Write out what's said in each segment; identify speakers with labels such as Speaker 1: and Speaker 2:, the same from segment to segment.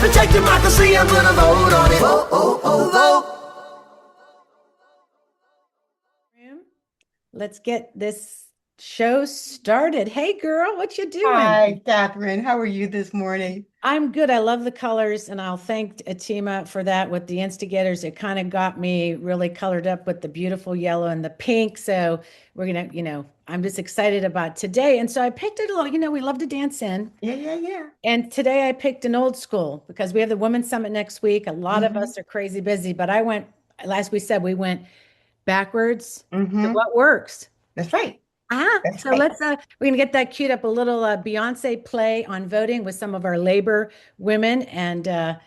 Speaker 1: protect democracy and put a vote on it. Vote, oh, oh, vote.
Speaker 2: Let's get this show started. Hey, girl, what you doing?
Speaker 3: Hi, Catherine. How are you this morning?
Speaker 2: I'm good. I love the colors, and I'll thank Atima for that with the instigators. It kind of got me really colored up with the beautiful yellow and the pink. So we're gonna, I'm just excited about today. And so I picked it a little, we love to dance in.
Speaker 3: Yeah.
Speaker 2: And today I picked an old school because we have the Women's Summit next week. A lot of us are crazy busy, but I went, last we said, we went backwards to what works.
Speaker 3: That's right.
Speaker 2: So let's we're gonna get that queued up, a little Beyonce play on voting with some of our labor women, and I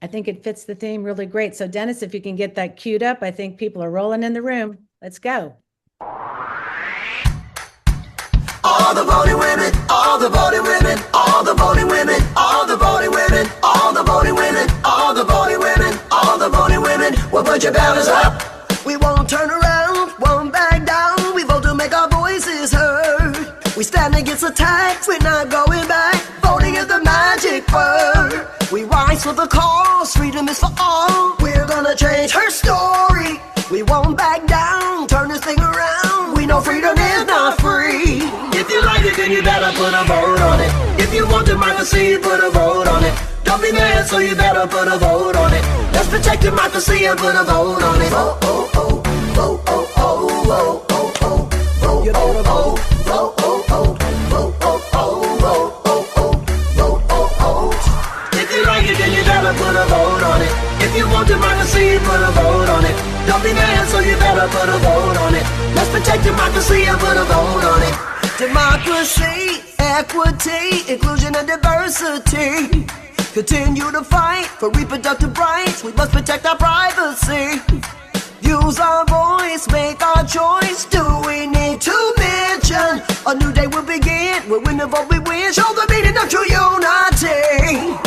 Speaker 2: think it fits the theme really great. So Dennis, if you can get that queued up, I think people are rolling in the room. Let's go.
Speaker 1: All the voting women, all the voting women, all the voting women, all the voting women, all the voting women, all the voting women, all the voting women. We'll put your banners up. We won't turn around, won't back down. We vote to make our voices heard. We stand against attacks, we're not going back. Voting is the magic word. We rise for the cause, freedom is for all. We're gonna change her story. We won't back down, turn this thing around. We know freedom is not free. If you like it, then you better put a vote on it. If you want democracy, put a vote on it. Don't be mad, so you better put a vote on it. Let's protect democracy and put a vote on it. Vote, oh, oh, vote, oh, oh, vote, oh, oh, vote, you better vote, vote, oh, oh, vote, oh, oh, vote, oh, oh, vote, oh, oh. If you like it, then you better put a vote on it. If you want democracy, put a vote on it. Don't be mad, so you better put a vote on it. Let's protect democracy and put a vote on it. Democracy, equity, inclusion and diversity. Continue to fight for reproductive rights. We must protect our privacy. Use our voice, make our choice. Do we need to mention a new day will begin? We'll win the vote we win. Show the meaning of true unity.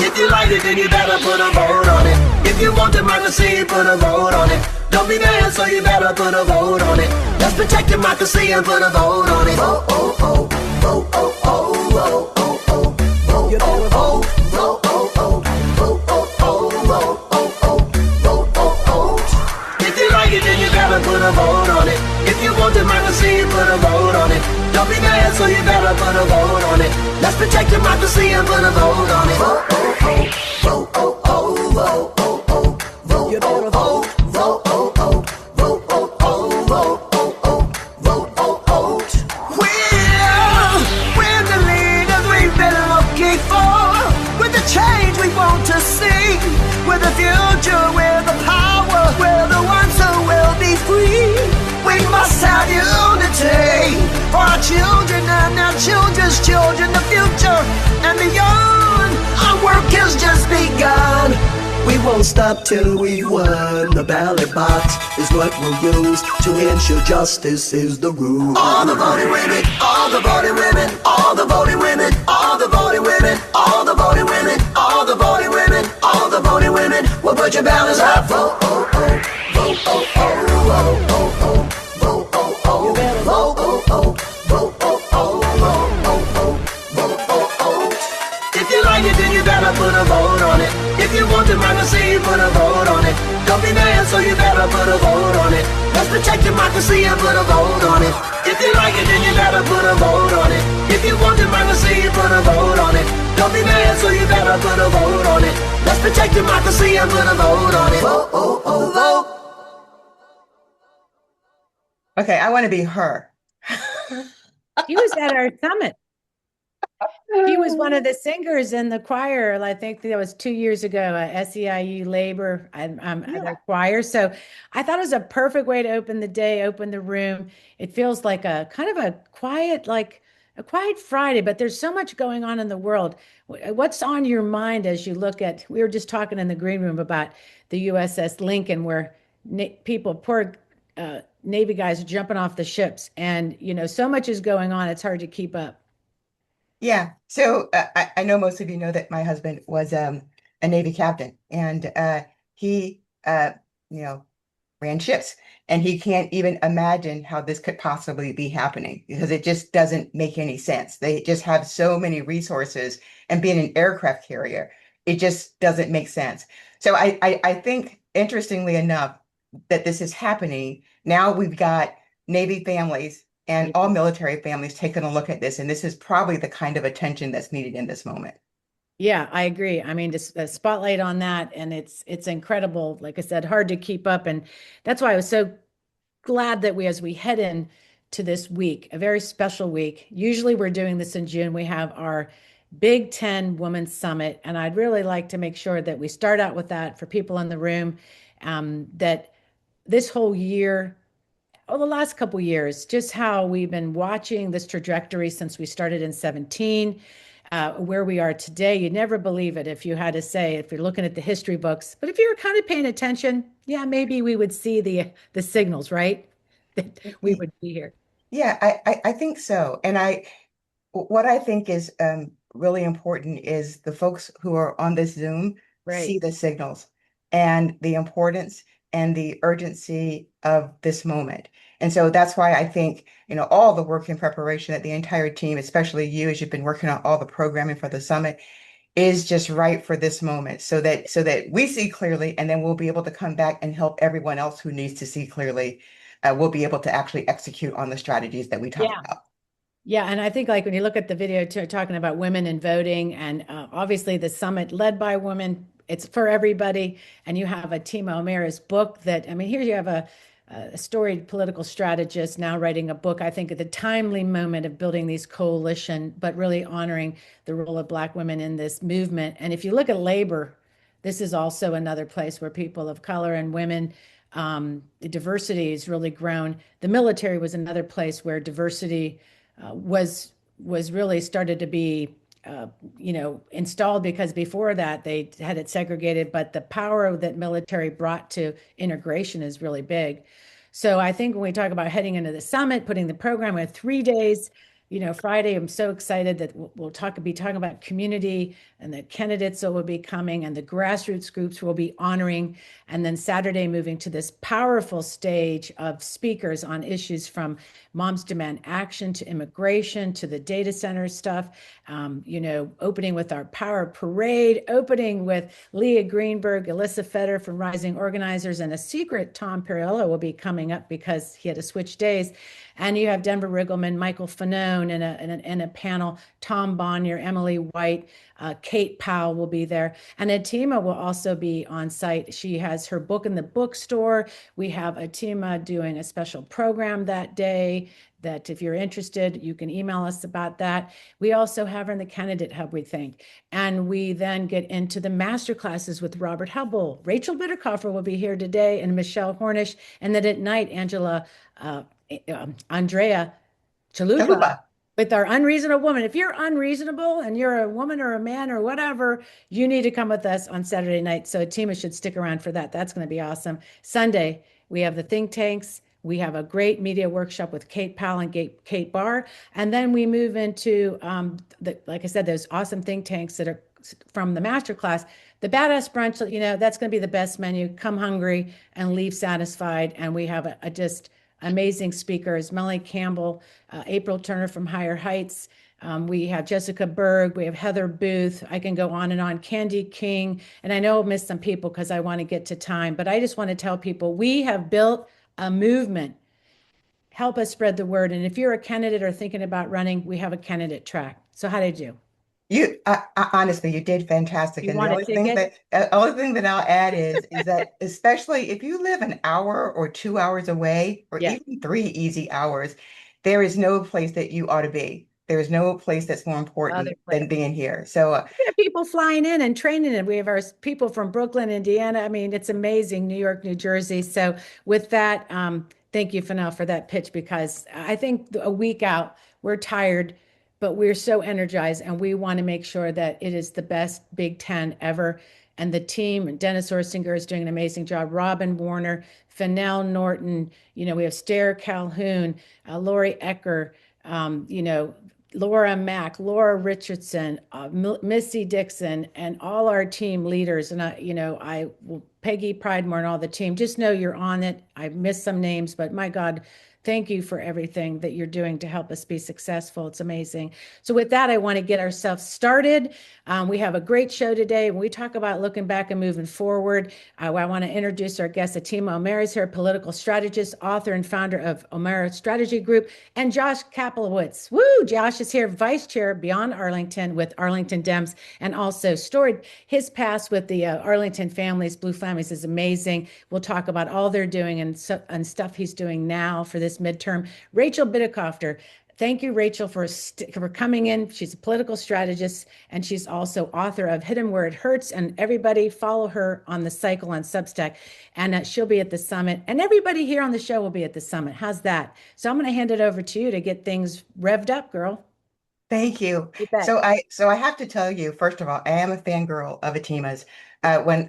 Speaker 1: If you like it, then you better put a vote on it. If you want democracy, put a vote on it. Don't be mad, so you better put a vote on it. Let's protect democracy and put a vote on it. Vote, oh, oh, vote, oh, oh, vote, oh, oh, vote, you better vote, vote, oh, oh, vote, oh, oh, vote, oh, oh, vote, oh, oh. If you like it, then you better put a vote on it. If you want democracy, put a vote on it. Don't be mad, so you better put a vote on it. Let's protect democracy and put a vote on it. Vote, oh, oh, vote, oh, oh, vote, oh, oh, vote, you better vote, vote, oh, oh, vote, oh, oh, vote, oh, oh, vote, oh, oh. We're the leaders we've been looking for. We're the change we want to see. We're the future, we're the power. We're the ones who will be free. We must have unity for our children and our children's children. The future and beyond. Our work has just begun. We won't stop till we've won. The ballot box is what we'll use to ensure justice is the rule. All the voting women, all the voting women, all the voting women, all the voting women, all the voting women, all the voting women, all the voting women. We'll put your ballots up. Vote, oh, oh, vote, oh, oh, vote, oh, oh, vote, oh, oh, you better vote, oh, oh, vote, oh, oh, vote, oh, oh, vote, oh, oh. If you like it, then you better put a vote on it. If you want democracy, put a vote on it. Don't be mad, so you better put a vote on it. Let's protect democracy and put a vote on it. If you like it, then you better put a vote on it. If you want democracy, put a vote on it. Don't be mad, so you better put a vote on it. Let's protect democracy and put a vote on it. Vote, oh, oh, vote.
Speaker 3: Okay, I want to be her.
Speaker 2: She was at our summit. He was one of the singers in the choir. I think that was 2 years ago, SEIU Labor the choir. So I thought it was a perfect way to open the day, open the room. It feels like a kind of a quiet Friday, but there's so much going on in the world. What's on your mind as you look at, we were just talking in the green room about the USS Lincoln, where poor Navy guys are jumping off the ships. And, so much is going on. It's hard to keep up.
Speaker 3: Yeah. So I know most of you know that my husband was a Navy captain, and he, ran ships, and he can't even imagine how this could possibly be happening, because it just doesn't make any sense. They just have so many resources, and being an aircraft carrier, It just doesn't make sense. So I think, interestingly enough, that this is happening. Now we've got Navy families and all military families taking a look at this, and this is probably the kind of attention that's needed in this moment.
Speaker 2: Yeah, I agree. I mean, just the spotlight on that, and it's incredible. Like I said, hard to keep up, and that's why I was so glad that as we head in to this week, a very special week. Usually we're doing this in June. We have our Big Ten Women's Summit, and I'd really like to make sure that we start out with that for people in the room, that this whole year, oh, the last couple years, just how we've been watching this trajectory since we started in 17, where we are today. You'd never believe it if you had to say, if you're looking at the history books, but if you were kind of paying attention, yeah, maybe we would see the signals, right? That we would be here.
Speaker 3: Yeah, I think so. And what I think is really important is the folks who are on this Zoom
Speaker 2: Right.
Speaker 3: see the signals and the importance and the urgency of this moment. And so that's why I think, all the work and preparation that the entire team, especially you, as you've been working on all the programming for the summit, is just right for this moment so that we see clearly, and then we'll be able to come back and help everyone else who needs to see clearly. We'll be able to actually execute on the strategies that we talk
Speaker 2: Yeah.
Speaker 3: about.
Speaker 2: Yeah, and I think like when you look at the video talking about women and voting, and obviously the summit led by women, it's for everybody. And you have a Tima O'Meara's book that, I mean, here you have a storied political strategist now writing a book, I think at the timely moment of building these coalition, but really honoring the role of Black women in this movement. And if you look at labor, this is also another place where people of color and women, the diversity has really grown. The military was another place where diversity was really started to be installed, because before that they had it segregated, but the power that military brought to integration is really big. So I think when we talk about heading into the summit, putting the program, we have 3 days. Friday, I'm so excited that we'll be talking about community and the candidates that will be coming and the grassroots groups will be honoring. And then Saturday, moving to this powerful stage of speakers on issues from Moms Demand Action to immigration to the data center stuff. Opening with our Power Parade, opening with Leah Greenberg, Alyssa Fetter from Rising Organizers, and a secret Tom Perriello will be coming up because he had to switch days. And you have Denver Riggleman, Michael Fanone in a panel, Tom Bonnier, Emily White, Kate Powell will be there. And Atima will also be on site. She has her book in the bookstore. We have Atima doing a special program that day that if you're interested, you can email us about that. We also have her in the Candidate Hub, we think. And we then get into the master classes with Robert Hubble. Rachel Bitecofer will be here today and Michelle Hornish. And then at night, Andrea Chalupa
Speaker 3: Chalupa.
Speaker 2: with our Unreasonable Woman. If you're unreasonable and you're a woman or a man or whatever, you need to come with us on Saturday night. So Tima should stick around for that. That's going to be awesome. Sunday, we have the think tanks. We have a great media workshop with Kate Powell and Kate Barr. And then we move into, like I said, those awesome think tanks that are from the masterclass. The Badass Brunch, that's going to be the best menu. Come hungry and leave satisfied. And we have a just amazing speakers, Melanie Campbell, April Turner from Higher Heights. We have Jessica Berg, we have Heather Booth. I can go on and on. Candy King. And I know I'll miss some people because I want to get to time, but I just want to tell people we have built a movement. Help us spread the word. And if you're a candidate or thinking about running, we have a candidate track. So how did you?
Speaker 3: Honestly, you did fantastic.
Speaker 2: You
Speaker 3: And the
Speaker 2: want a
Speaker 3: only thing
Speaker 2: ticket?
Speaker 3: that I'll add is that especially if you live an hour or 2 hours away, or
Speaker 2: Yeah.
Speaker 3: even 3 easy hours, there is no place that you ought to be. There is no place that's more
Speaker 2: Other
Speaker 3: important than
Speaker 2: place.
Speaker 3: being here. So
Speaker 2: We have people flying in and training, and we have our people from Brooklyn, Indiana. I mean, it's amazing, New York, New Jersey. So with that, thank you, Fanel, for that pitch, because I think a week out, we're tired, but we're so energized, and we want to make sure that it is the best Big Ten ever. And the team, and Dennis Orsinger is doing an amazing job. Robin Warner, Fennell Norton, we have Stair Calhoun, Lori Ecker, Laura Mack, Laura Richardson, Missy Dixon, and all our team leaders. And Peggy Pridemore and all the team. Just know you're on it. I missed some names, but my God, thank you for everything that you're doing to help us be successful. It's amazing. So with that, I want to get ourselves started. We have a great show today. When we talk about looking back and moving forward, I want to introduce our guest, Atima Omer is here, political strategist, author, and founder of Omer Strategy Group, and Josh Kaplowitz. Woo! Josh is here, vice chair Beyond Arlington with Arlington Dems, and also storied his past with the Arlington families, Blue Families is amazing. We'll talk about all they're doing and stuff he's doing now for this midterm. Rachel Bitecofer. Thank you, Rachel, for coming in. She's a political strategist, and she's also author of Hidden Where It Hurts. And everybody follow her on the cycle on Substack, and she'll be at the summit. And everybody here on the show will be at the summit. How's that? So I'm going to hand it over to you to get things revved up, girl.
Speaker 3: Thank you.
Speaker 2: You bet.
Speaker 3: So I have to tell you, first of all, I am a fangirl of Atima's. When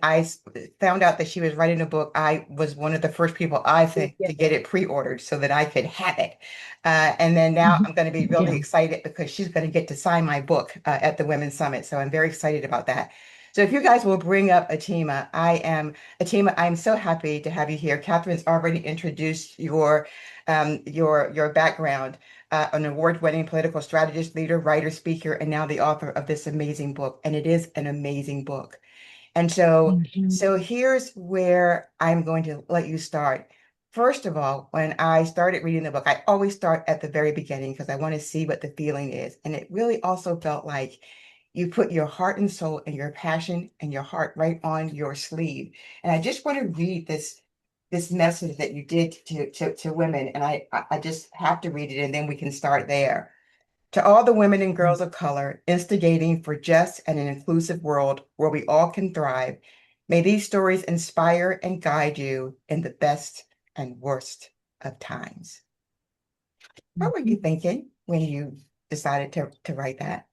Speaker 3: found out that she was writing a book, I was one of the first people, I think, to get it pre-ordered so that I could have it. And then now I'm going to be really excited because she's going to get to sign my book at the Women's Summit. So I'm very excited about that. So if you guys will bring up Atima, Atima, I'm so happy to have you here. Catherine's already introduced your background. An award-winning political strategist, leader, writer, speaker, and now the author of this amazing book. And it is an amazing book. And so here's where I'm going to let you start. First of all, when I started reading the book, I always start at the very beginning because I want to see what the feeling is. And it really also felt like you put your heart and soul and your passion and your heart right on your sleeve. And I just want to read this message that you did to women. And I just have to read it and then we can start there. To all the women and girls of color instigating for just and an inclusive world where we all can thrive, may these stories inspire and guide you in the best and worst of times. What were you thinking when you decided to write that?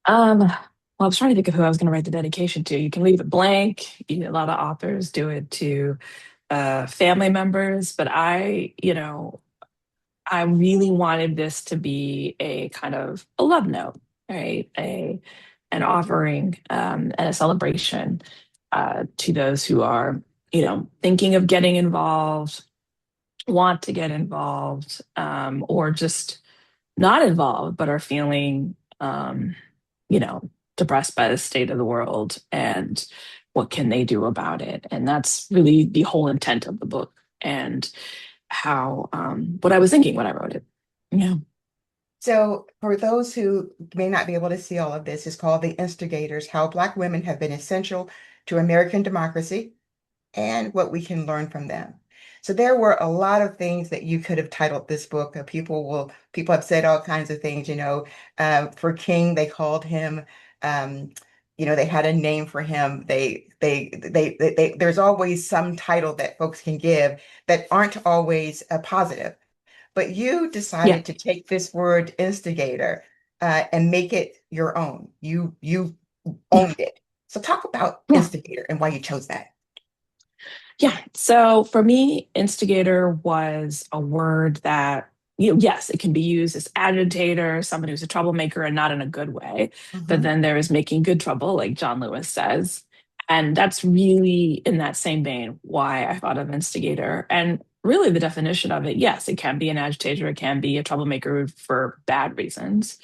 Speaker 4: Well, I was trying to think of who I was going to write the dedication to. You can leave it blank. A lot of authors do it to family members, but I really wanted this to be a kind of a love note, right? An offering and a celebration to those who are, thinking of getting involved, want to get involved, or just not involved, but are feeling, you know, depressed by the state of the world and what can they do about it. And that's really the whole intent of the book and how what I was thinking when I wrote it. Yeah.
Speaker 3: So for those who may not be able to see all of this, it's called The Instigators, How Black Women Have Been Essential to American Democracy and What We Can Learn from Them. So there were a lot of things that you could have titled this book. People have said all kinds of things, for King, they called him, they had a name for him. There's always some title that folks can give that aren't always positive. But you
Speaker 4: Yeah.
Speaker 3: decided to take this word instigator and make it your own. You owned it. So talk about
Speaker 4: Yeah.
Speaker 3: instigator and why you chose that.
Speaker 4: Yeah. So for me, instigator was a word that, yes, it can be used as agitator, someone who's a troublemaker and not in a good way. But then there is making good trouble, like John Lewis says. And that's really in that same vein why I thought of instigator. And really the definition of it, yes, it can be an agitator, it can be a troublemaker for bad reasons.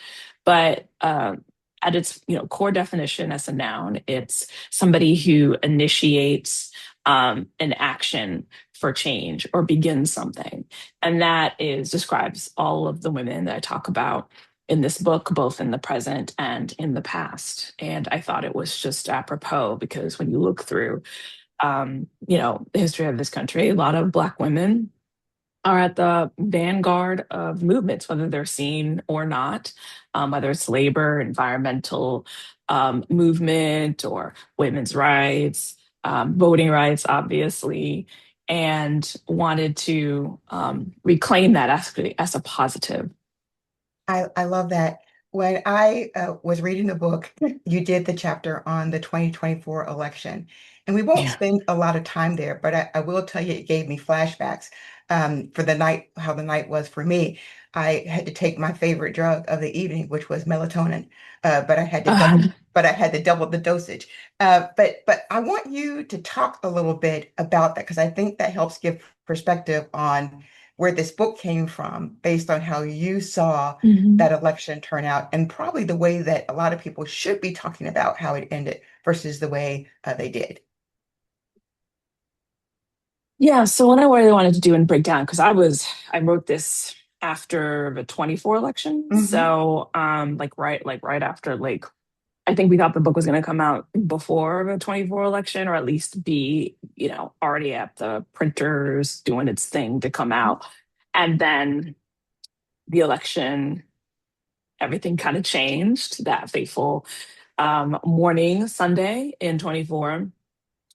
Speaker 4: But at its core definition as a noun, it's somebody who initiates an action for change or begins something. And that describes all of the women that I talk about in this book, both in the present and in the past. And I thought it was just apropos because when you look through, the history of this country, a lot of Black women are at the vanguard of movements, whether they're seen or not, whether it's labor, environmental movement, or women's rights, voting rights, obviously, and wanted to reclaim that as a positive.
Speaker 3: I love that. When I was reading the book, you did the chapter on the 2024 election. And we won't
Speaker 4: Yeah.
Speaker 3: spend a lot of time there, but I will tell you it gave me flashbacks. for the night, how the night was for me, I had to take my favorite drug of the evening, which was melatonin. But I had to double,
Speaker 4: Um,
Speaker 3: but I had to double the dosage. But I want you to talk a little bit about that because I think that helps give perspective on where this book came from, based on how you saw
Speaker 4: mhm.
Speaker 3: that election turn out, and probably the way that a lot of people should be talking about how it ended versus the way they did.
Speaker 4: Yeah, so what I really wanted to do and break down, because I wrote this after the 24 election.
Speaker 3: Hmm.
Speaker 4: So like right after, like, I think we thought the book was gonna come out before the 24 election, or at least be, already at the printers doing its thing to come out. And then the election, everything kind of changed that fateful morning, Sunday in 24.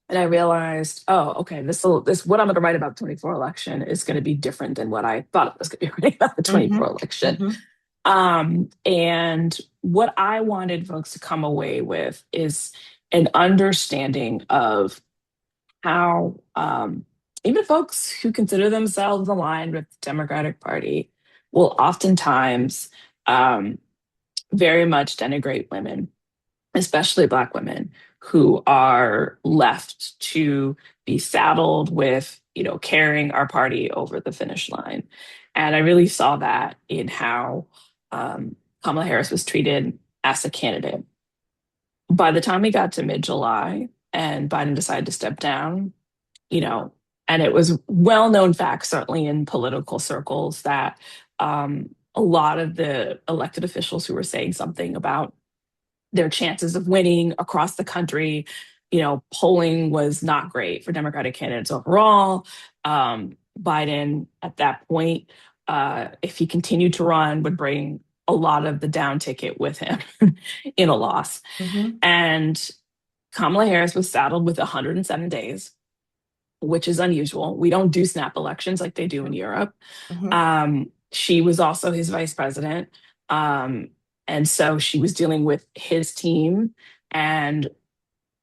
Speaker 4: And I realized, oh, okay, this what I'm going to write about the 24 election is going to be different than what I thought it was going to be writing about the 24
Speaker 3: Hmm.
Speaker 4: election.
Speaker 3: Hmm.
Speaker 4: And what I wanted folks to come away with is an understanding of how even folks who consider themselves aligned with the Democratic Party will oftentimes um, very much denigrate women, especially Black women, who are left to be saddled with, carrying our party over the finish line. And I really saw that in how Kamala Harris was treated as a candidate. By the time we got to mid-July and Biden decided to step down, you know, and it was well-known fact, certainly in political circles, that a lot of the elected officials who were saying something about their chances of winning across the country. Polling was not great for Democratic candidates overall. Biden, at that point, if he continued to run, would bring a lot of the down ticket with him in a loss.
Speaker 3: Hmm.
Speaker 4: And Kamala Harris was saddled with 107 days, which is unusual. We don't do snap elections like they do in Europe.
Speaker 3: Hmm.
Speaker 4: She was also his vice president. Um, and so she was dealing with his team and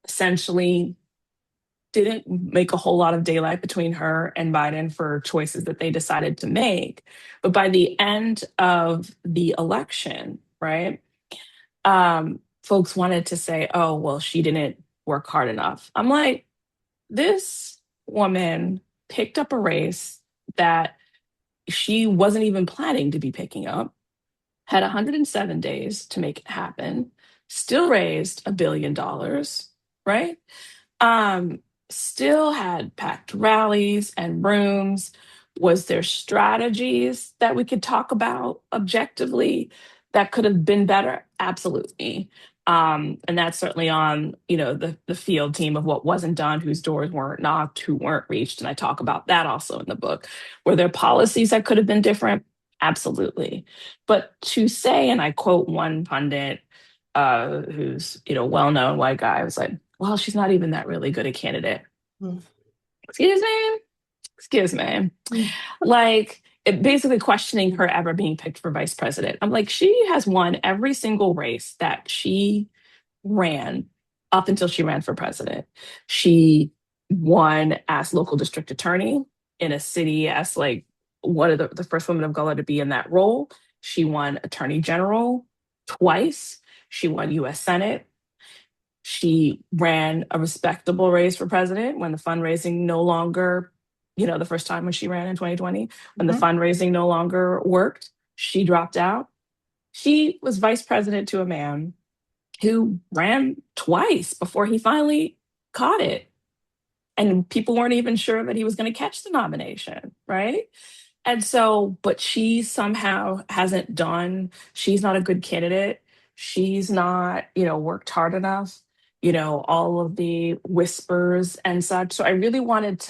Speaker 4: essentially didn't make a whole lot of daylight between her and Biden for choices that they decided to make. But by the end of the election, right, folks wanted to say, oh, well, she didn't work hard enough. I'm like, this woman picked up a race that she wasn't even planning to be picking up, had 107 days to make it happen, still raised $1 billion, right? Um, Still had packed rallies and rooms. Was there strategies that we could talk about objectively that could have been better? Absolutely. And that's certainly on, the field team of what wasn't done, whose doors weren't knocked, who weren't reached. And I talk about that also in the book. Were there policies that could have been different? Absolutely. But to say, and I quote one pundit who's, well-known white guy, was like, well, she's not even that really good a candidate. Excuse me? Excuse me. Like, basically questioning her ever being picked for vice president. I'm like, she has won every single race that she ran up until she ran for president. She won as local district attorney in a city as like one of the first women of color to be in that role. She won attorney general twice. She won US Senate. She ran a respectable race for president when the fundraising no longer, the first time when she ran in 2020, when the
Speaker 3: Hmm.
Speaker 4: fundraising no longer worked, she dropped out. She was vice president to a man who ran twice before he finally caught it. And people weren't even sure that he was going to catch the nomination, right? And so, but she somehow hasn't done, she's not a good candidate. She's not, worked hard enough, all of the whispers and such. So I really wanted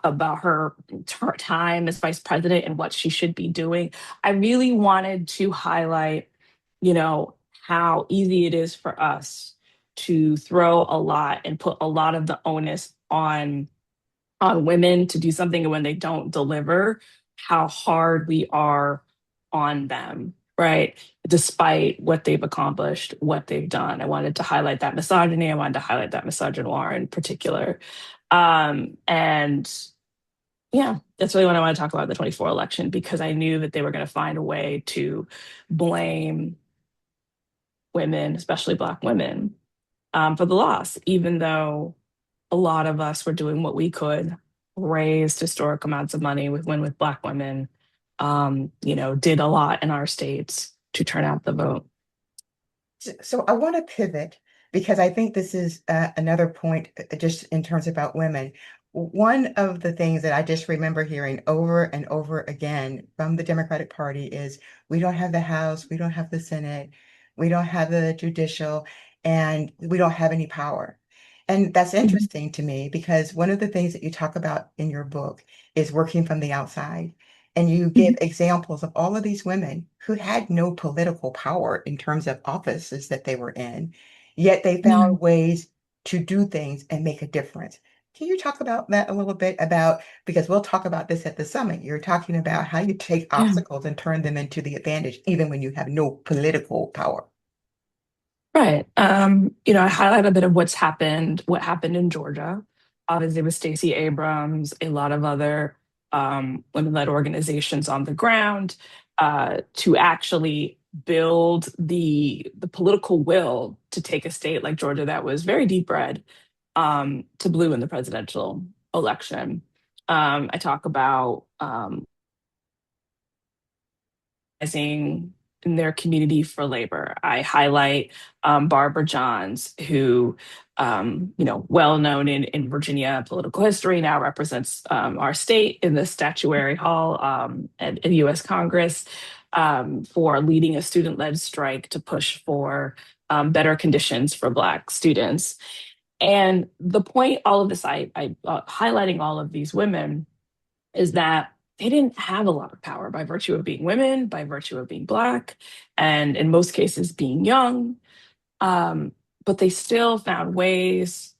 Speaker 4: about her time as vice president and what she should be doing. I really wanted to highlight, you know, how easy it is for us to throw a lot and put a lot of the onus on women to do something, and when they don't deliver, how hard we are on them, right? Despite what they've accomplished, what they've done. I wanted to highlight that misogyny. I wanted to highlight that misogynoir in particular. And Yeah, that's really what I want to talk about, the 24 election, because I knew that they were going to find a way to blame women, especially Black women, for the loss, even though a lot of us were doing what we could, raised historic amounts of money with Black women, did a lot in our states to turn out the vote.
Speaker 3: So I want to pivot because I think this is another point just in terms about women. One of the things that I just remember hearing over and over again from the Democratic Party is we don't have the House, we don't have the Senate, we don't have the judicial, and we don't have any power. And that's
Speaker 4: Mhm.
Speaker 3: interesting to me because one of the things that you talk about in your book is working from the outside. And you give
Speaker 4: Mhm.
Speaker 3: examples of all of these women who had no political power in terms of offices that they were in, yet they
Speaker 4: Yeah.
Speaker 3: found ways to do things and make a difference. Can you talk about that a little bit about, because we'll talk about this at the summit. You're talking about how you take
Speaker 4: Yeah.
Speaker 3: obstacles and turn them into the advantage, even when you have no political power.
Speaker 4: Right. I highlight a bit of what happened in Georgia. Obviously, with Stacey Abrams, a lot of other women-led organizations on the ground to actually build the political will to take a state like Georgia that was very deep red to blue in the presidential election. I talk about organizing in their community for labor. I highlight Barbara Johns, who, well known in Virginia political history, now represents our state in the statuary hall at U.S. Congress for leading a student-led strike to push for better conditions for Black students. And the point, all of this, I highlighting all of these women is that they didn't have a lot of power by virtue of being women, by virtue of being Black, and in most cases being young. Um, but they still found ways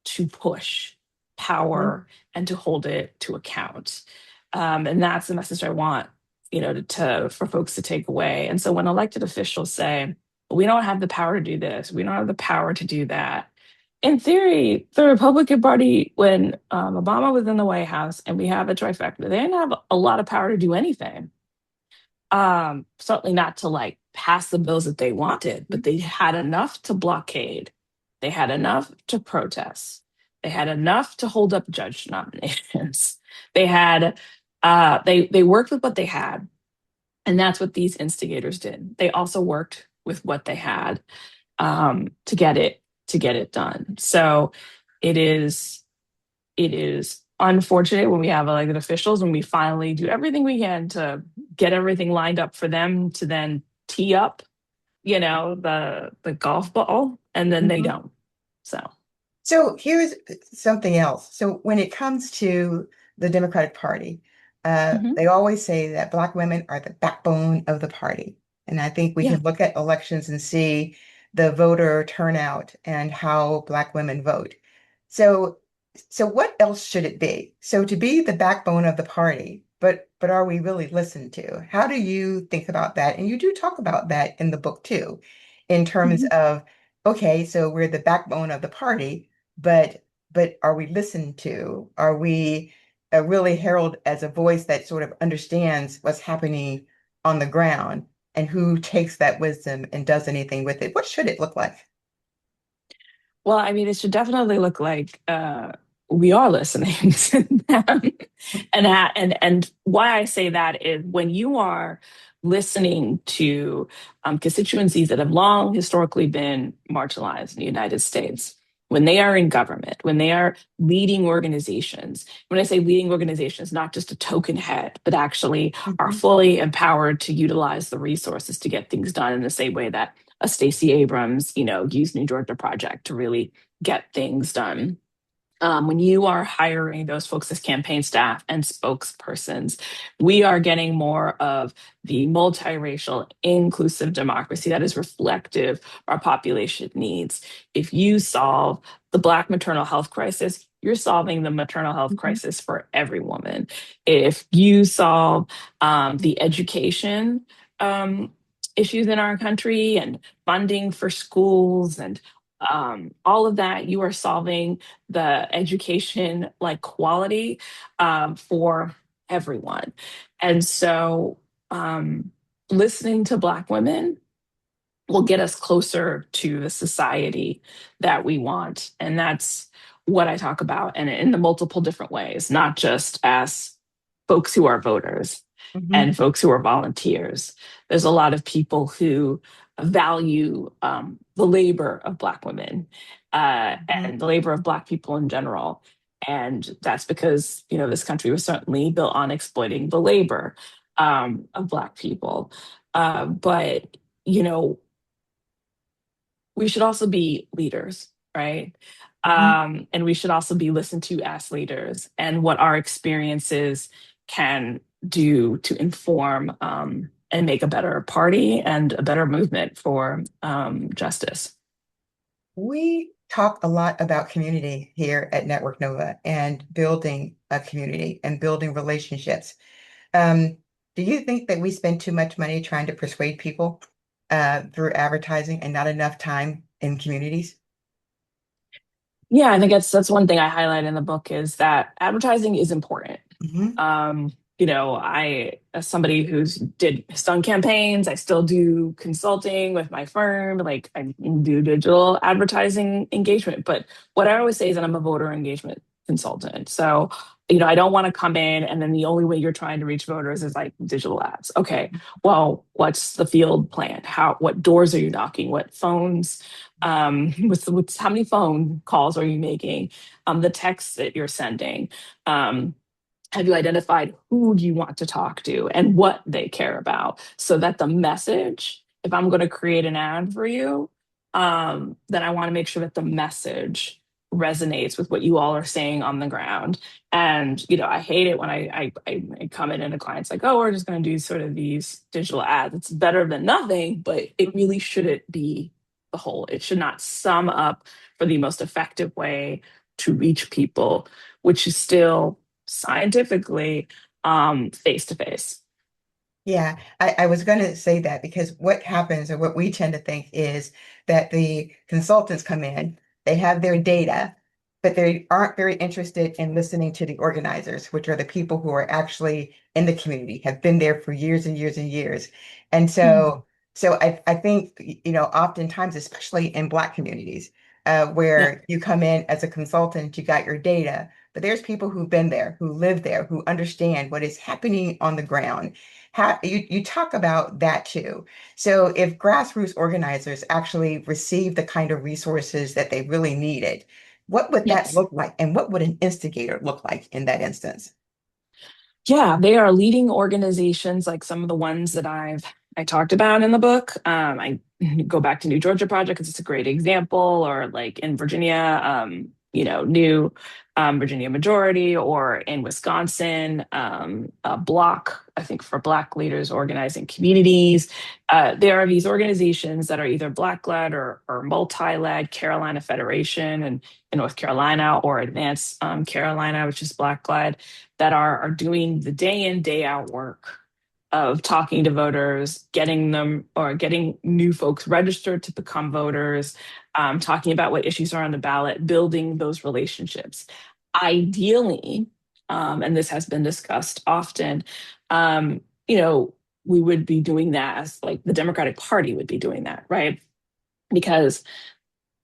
Speaker 4: to push
Speaker 3: Mhm.
Speaker 4: power and to hold it to account. And that's the message I want, for folks to take away. And so when elected officials say, we don't have the power to do this, we don't have the power to do that, in theory, the Republican Party, when Obama was in the White House and we have a trifecta, they didn't have a lot of power to do anything. Certainly not to like pass the bills that they wanted, but they had enough to blockade. They had enough to protest. They had enough to hold up judge nominations. They had they worked with what they had, and that's what these instigators did. They also worked with what they had to get it done. So it is it is unfortunate when we have elected officials when we finally do everything we can to get everything lined up for them to then tee up, the golf ball, and then they
Speaker 3: Mhm.
Speaker 4: don't. So
Speaker 3: So here's something else. So when it comes to the Democratic Party,
Speaker 4: mhm.
Speaker 3: they always say that Black women are the backbone of the party. And I think we
Speaker 4: Yeah.
Speaker 3: can look at elections and see the voter turnout and how Black women vote. So, so what else should it be? So to be the backbone of the party, but are we really listened to? How do you think about that? And you do talk about that in the book too, in terms
Speaker 4: Mhm.
Speaker 3: of, okay, so we're the backbone of the party but are we listened to? Are we really heralded as a voice that sort of understands what's happening on the ground and who takes that wisdom and does anything with it? What should it look like?
Speaker 4: Well, I mean, it should definitely look like we are listening to them. And why I say that is when you are listening to constituencies that have long historically been marginalized in the United States, when they are in government, when they are leading organizations, when I say leading organizations, not just a token head, but actually are
Speaker 3: Mhm.
Speaker 4: fully empowered to utilize the resources to get things done in the same way that a Stacey Abrams, used New Georgia Project to really get things done. When you are hiring those folks as campaign staff and spokespersons, we are getting more of the multiracial, inclusive democracy that is reflective of our population needs. If you solve the Black maternal health crisis, you're solving the maternal health
Speaker 3: Mhm.
Speaker 4: crisis for every woman. If you solve the education issues in our country and funding for schools and all of that, you are solving the education like quality for everyone. And so listening to Black women will get us closer to the society that we want. And that's what I talk about, and in the multiple different ways, not just as folks who are voters and folks who are volunteers. There's a lot of people who value the labor of Black women and the labor of Black people in general. And that's because, you know, this country was certainly built on exploiting the labor of Black people. But, you know, we should also be leaders, right? And we should also be listened to as leaders, and what our experiences can do to inform and make a better party and a better movement for justice.
Speaker 3: We talk a lot about community here at Network Nova and building a community and building relationships. Um, do you think that we spend too much money trying to persuade people through advertising and not enough time in communities?
Speaker 4: Yeah, I think that's one thing I highlight in the book is that advertising is important.
Speaker 3: Hmm.
Speaker 4: You know, I, as somebody has done campaigns, I still do consulting with my firm, like I do digital advertising engagement. But what I always say is that I'm a voter engagement consultant. So, you know, I don't want to come in and then the only way you're trying to reach voters is like digital ads. Okay, well, what's the field plan? What doors are you knocking? What phones? What's how many phone calls are you making? The texts that you're sending. Have you identified who you want to talk to and what they care about so that the message, if I'm going to create an ad for you, then I want to make sure that the message resonates with what you all are saying on the ground. And, you know, I hate it when I come in and a client's like, oh, we're just going to do sort of these digital ads. It's better than nothing, but it really shouldn't be the whole. It should not sum up for the most effective way to reach people, which is still scientifically face to face.
Speaker 3: Yeah, I was going to say that because what happens or what we tend to think is that the consultants come in, they have their data, but they aren't very interested in listening to the organizers, which are the people who are actually in the community, have been there for years and years and years. And so I think, you know, oftentimes, especially in Black communities,
Speaker 4: Yeah.
Speaker 3: where you come in as a consultant, you got your data, but there's people who've been there, who live there, who understand what is happening on the ground. How you talk about that too. So if grassroots organizers actually receive the kind of resources that they really needed, what would that
Speaker 4: Yes.
Speaker 3: look like? And what would an instigator look like in that instance?
Speaker 4: Yeah, they are leading organizations like some of the ones that I talked about in the book. I go back to New Georgia Project because it's a great example, or like in Virginia, you know, New Virginia Majority, or in Wisconsin, a Block, I think for Black leaders organizing communities. There are these organizations that are either Black-led or multi-led, Carolina Federation and in North Carolina, or Advance Carolina, which is Black-led, that are doing the day in, day out work of talking to voters, getting them or getting new folks registered to become voters, talking about what issues are on the ballot, building those relationships. Ideally, and this has been discussed often, you know, we would be doing that as like the Democratic Party would be doing that, right? Because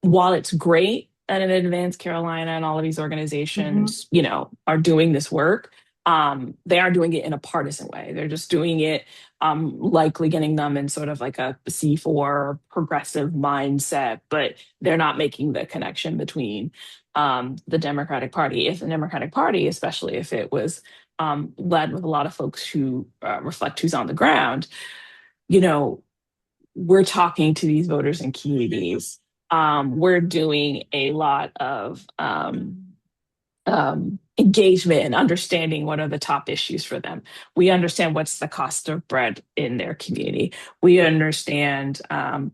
Speaker 4: while it's great that in Advance Carolina and all of these
Speaker 3: Mhm.
Speaker 4: organizations, you know, are doing this work, they are doing it in a partisan way. They're just doing it, likely getting them in sort of like a C4 progressive mindset, but they're not making the connection between the Democratic Party. If the Democratic Party, especially if it was led with a lot of folks who reflect who's on the ground, you know, we're talking to these voters and communities. We're doing a lot of engagement and understanding what are the top issues for them. We understand what's the cost of bread in their community. We understand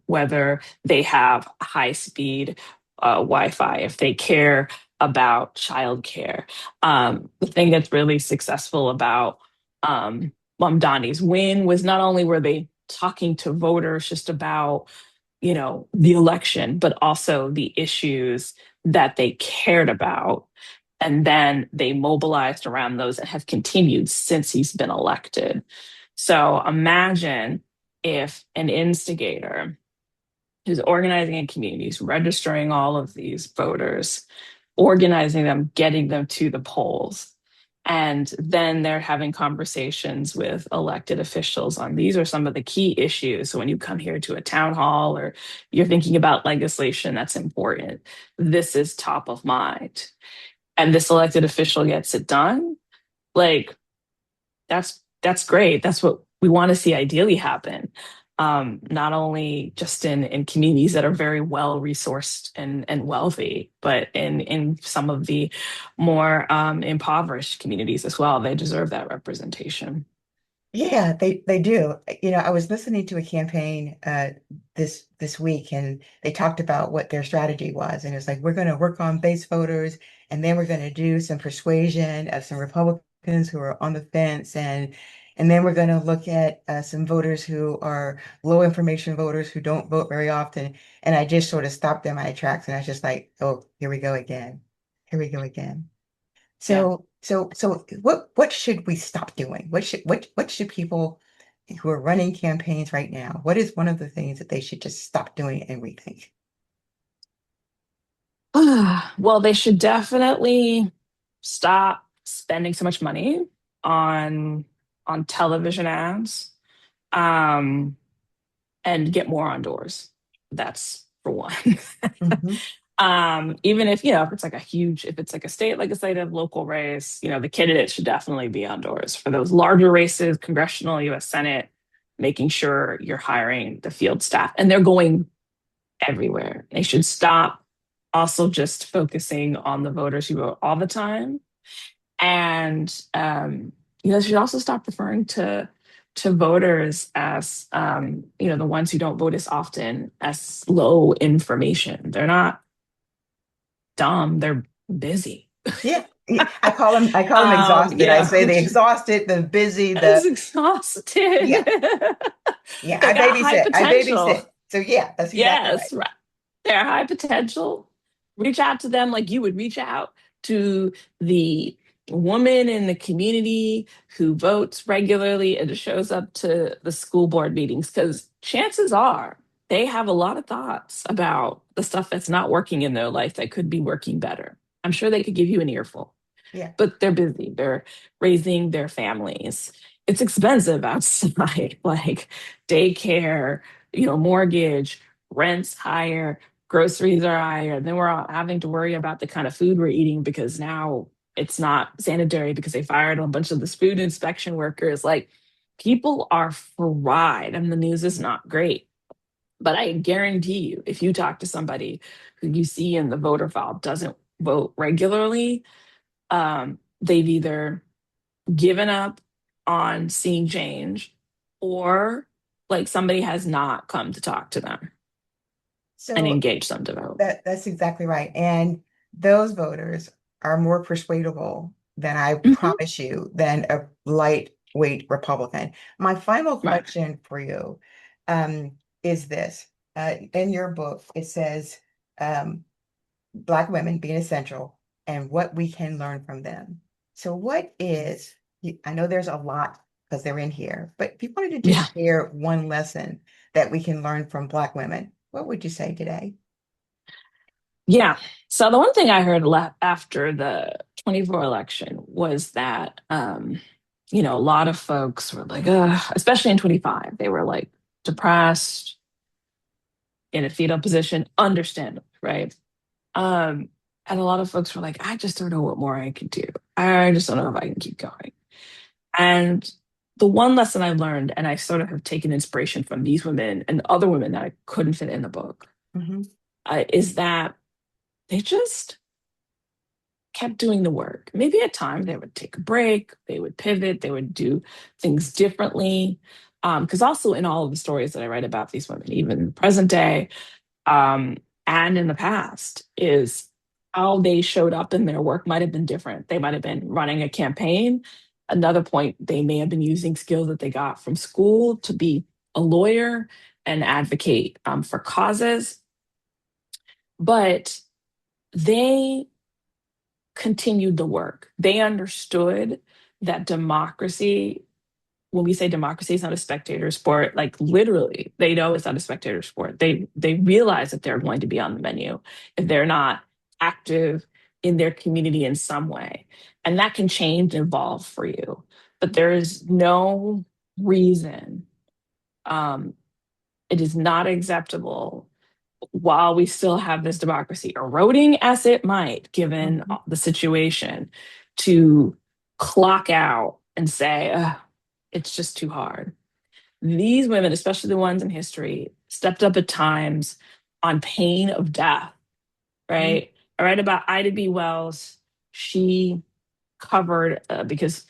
Speaker 4: whether they have high speed Wi-Fi, if they care about childcare. The thing that's really successful about Mamdani's win was not only were they talking to voters just about the election, but also the issues that they cared about. And then they mobilized around those and have continued since he's been elected. So imagine if an instigator who's organizing in communities, registering all of these voters, organizing them, getting them to the polls. And then they're having conversations with elected officials on these are some of the key issues. So when you come here to a town hall or you're thinking about legislation that's important, this is top of mind. And this elected official gets it done. Like that's great. That's what we want to see ideally happen. Not only just in communities that are very well resourced and wealthy, but in some of the more impoverished communities as well. They deserve that representation.
Speaker 3: Yeah, they do. I was listening to a campaign this week, and they talked about what their strategy was, and it's like we're going to work on base voters, and then we're going to do some persuasion of some Republicans who are on the fence, and then we're going to look at some voters who are low information voters who don't vote very often. And I just sort of stopped in my tracks, and I was just like, oh, here we go again. Here we go again.
Speaker 4: Yeah.
Speaker 3: So what should we stop doing? What should people who are running campaigns right now, what is one of the things that they should just stop doing and rethink?
Speaker 4: Well, they should definitely stop spending so much money on television ads, um, and get more on doors. That's for one.
Speaker 3: Mhm.
Speaker 4: Even if it's like if it's like a state legislative local race, the candidates should definitely be on doors for those larger races, congressional, US Senate, making sure you're hiring the field staff and they're going everywhere. They should stop also just focusing on the voters who vote all the time. And they should also stop referring to voters as the ones who don't vote as often as low information. They're not dumb, they're busy.
Speaker 3: Yeah. Yeah. I call them exhausted. I say the exhausted, the busy,
Speaker 4: It's exhausted.
Speaker 3: yeah, yeah.
Speaker 4: They
Speaker 3: I
Speaker 4: got high
Speaker 3: babysit. I
Speaker 4: potential.
Speaker 3: babysit. So yeah, that's exactly right.
Speaker 4: Yes, right. They're high potential. Reach out to them like you would reach out to the woman in the community who votes regularly and shows up to the school board meetings, because chances are they have a lot of thoughts about the stuff that's not working in their life that could be working better. I'm sure they could give you an earful,
Speaker 3: Yeah.
Speaker 4: but they're busy. They're raising their families. It's expensive outside, like daycare, mortgage, rent's higher, groceries are higher. And then we're all having to worry about the kind of food we're eating because now it's not sanitary because they fired a bunch of the food inspection workers. Like people are fried and the news is not great. But I guarantee you, if you talk to somebody who you see in the voter file doesn't vote regularly, they've either given up on seeing change or like somebody has not come to talk to them and
Speaker 3: So
Speaker 4: engage them to vote.
Speaker 3: that's exactly right. And those voters are more persuadable than I
Speaker 4: Mhm.
Speaker 3: promise you than a lightweight Republican. My final
Speaker 4: Right.
Speaker 3: question for you is this. In your book, it says Black women being essential and what we can learn from them. So I know there's a lot because they're in here, but if you wanted to
Speaker 4: Yeah.
Speaker 3: just share one lesson that we can learn from Black women, what would you say today?
Speaker 4: Yeah. So the one thing I heard after the 24 election was that, a lot of folks were like, ugh, especially in 25, they were like depressed, in a fetal position, understandable, right? And a lot of folks were like, I just don't know what more I can do. I just don't know if I can keep going. And the one lesson I learned, and I sort of have taken inspiration from these women and other women that I couldn't fit in the book,
Speaker 3: Mm-hmm.
Speaker 4: is that they just kept doing the work. Maybe at times they would take a break, they would pivot, they would do things differently. Because also in all of the stories that I write about these women, even present day, um, and in the past, is how they showed up in their work might have been different. They might have been running a campaign. Another point, they may have been using skills that they got from school to be a lawyer. and advocate for causes. But they continued the work. They understood that democracy, when we say democracy is not a spectator sport, like literally, they know it's not a spectator sport. They realize that they're going to be on the menu if they're not active in their community in some way. And that can change and evolve for you. But there is no reason it is not acceptable while we still have this democracy eroding as it might, given the situation, to clock out and say, "Ugh, it's just too hard." These women, especially the ones in history, stepped up at times on pain of death, right? I write about Ida B. Wells. She covered, because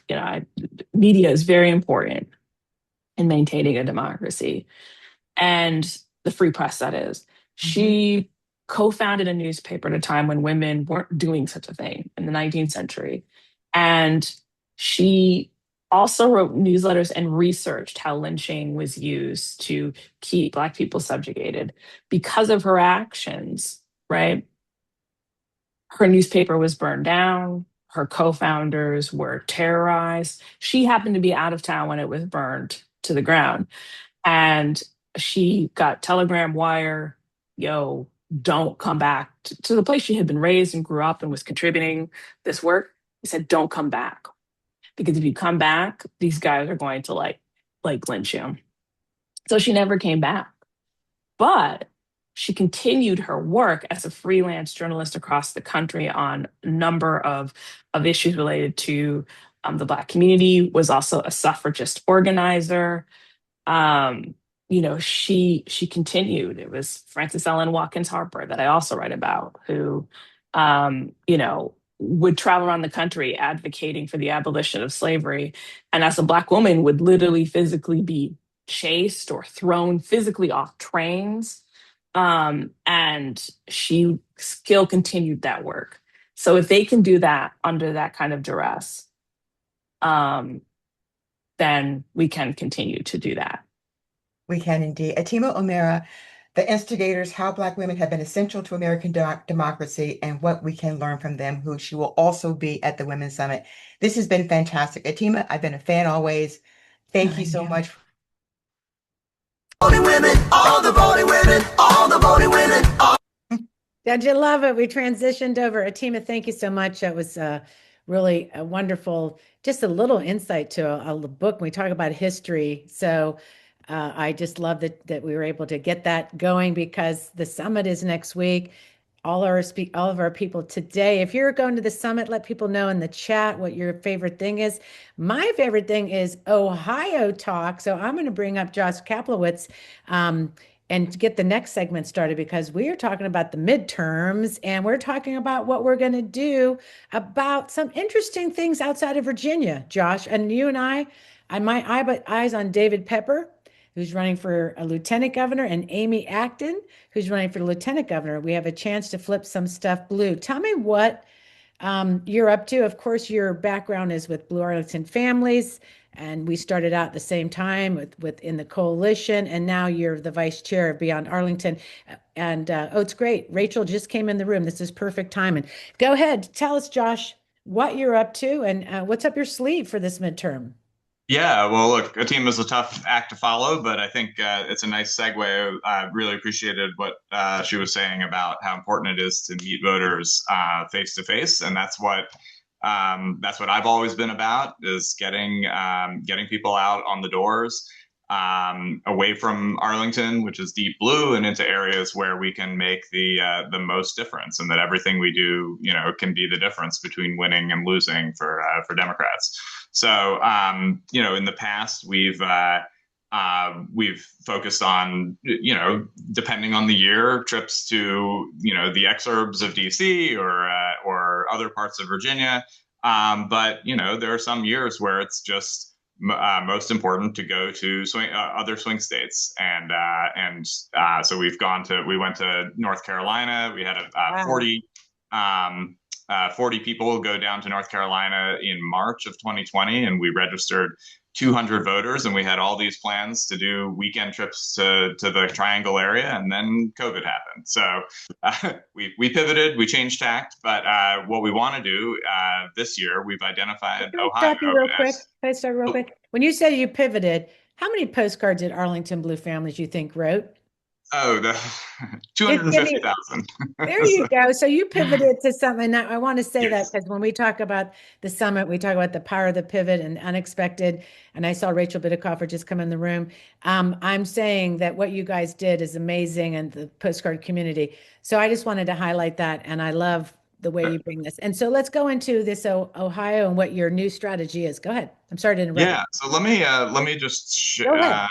Speaker 4: media is very important in maintaining a democracy and the free press, that is. She co-founded a newspaper at a time when women weren't doing such a thing in the 19th century. And she also wrote newsletters and researched how lynching was used to keep Black people subjugated. Because of her actions, right? Her newspaper was burned down. Her co-founders were terrorized. She happened to be out of town when it was burned to the ground. And she got telegram wire, yo, don't come back to the place she had been raised and grew up and was contributing this work. He said, don't come back. Because if you come back, these guys are going to like lynch you. So she never came back. But she continued her work as a freelance journalist across the country on a number of issues related to the Black community, was also a suffragist organizer. She continued. It was Frances Ellen Watkins Harper that I also write about, who, would travel around the country advocating for the abolition of slavery. And as a Black woman, would literally physically be chased or thrown physically off trains. And she still continued that work. So if they can do that under that kind of duress, then we can continue to do that.
Speaker 3: We can indeed. Atima Omera, the instigators, how Black women have been essential to American democracy and what we can learn from them, who she will also be at the Women's Summit. This has been fantastic. Atima, I've been a fan always. Thank you so much.
Speaker 1: Voting women, all the voting women, all the voting women, all.
Speaker 2: Don't you love it? We transitioned over. Atima, thank you so much. That was really a wonderful, just a little insight to a book. We talk about history. So I just love that we were able to get that going, because the summit is next week. All of our people today, if you're going to the summit, let people know in the chat what your favorite thing is. My favorite thing is Ohio talk. So I'm going to bring up Josh Kaplowitz and get the next segment started, because we are talking about the midterms, and we're talking about what we're going to do about some interesting things outside of Virginia, Josh. And you and I my eyes on David Pepper, who's running for a lieutenant governor, and Amy Acton, who's running for lieutenant governor. We have a chance to flip some stuff blue. Tell me what you're up to. Of course, your background is with Blue Arlington Families, and we started out at the same time within the coalition, and now you're the vice chair of Beyond Arlington. And it's great. Rachel just came in the room. This is perfect timing. Go ahead, tell us, Josh, what you're up to and what's up your sleeve for this midterm.
Speaker 5: Yeah, well, look, a team is a tough act to follow, but I think it's a nice segue. I really appreciated what she was saying about how important it is to meet voters face to face, and that's what I've always been about, is getting people out on the doors, away from Arlington, which is deep blue, and into areas where we can make the most difference, and that everything we do, can be the difference between winning and losing for Democrats. So, in the past, we've focused on, depending on the year, trips to, the exurbs of DC or other parts of Virginia. But, there are some years where it's just most important to go to other swing states. So we went to North Carolina. We had a 40 40 people go down to North Carolina in March of 2020, and we registered 200 voters, and we had all these plans to do weekend trips to the Triangle area, and then COVID happened. So we pivoted, we changed tact, but what we want to do this year, we've identified
Speaker 2: Can I
Speaker 5: Ohio
Speaker 2: stop you real quick?
Speaker 5: as.
Speaker 2: Can I start real quick? When you said you pivoted, how many postcards did Arlington Blue Families you think wrote?
Speaker 5: Oh, the
Speaker 2: Just give me,
Speaker 5: 250,000.
Speaker 2: there you
Speaker 5: So,
Speaker 2: go. So you pivoted to something. Now, I want to say that
Speaker 5: yes.
Speaker 2: because when we talk about the summit, we talk about the power of the pivot and unexpected. And I saw Rachel Bitecofer just come in the room. I'm saying that what you guys did is amazing and the postcard community. So I just wanted to highlight that. And I love the way you bring this. And so let's go into this Ohio and what your new strategy is. Go ahead. I'm sorry to interrupt.
Speaker 5: Yeah. So let me just
Speaker 2: Go ahead.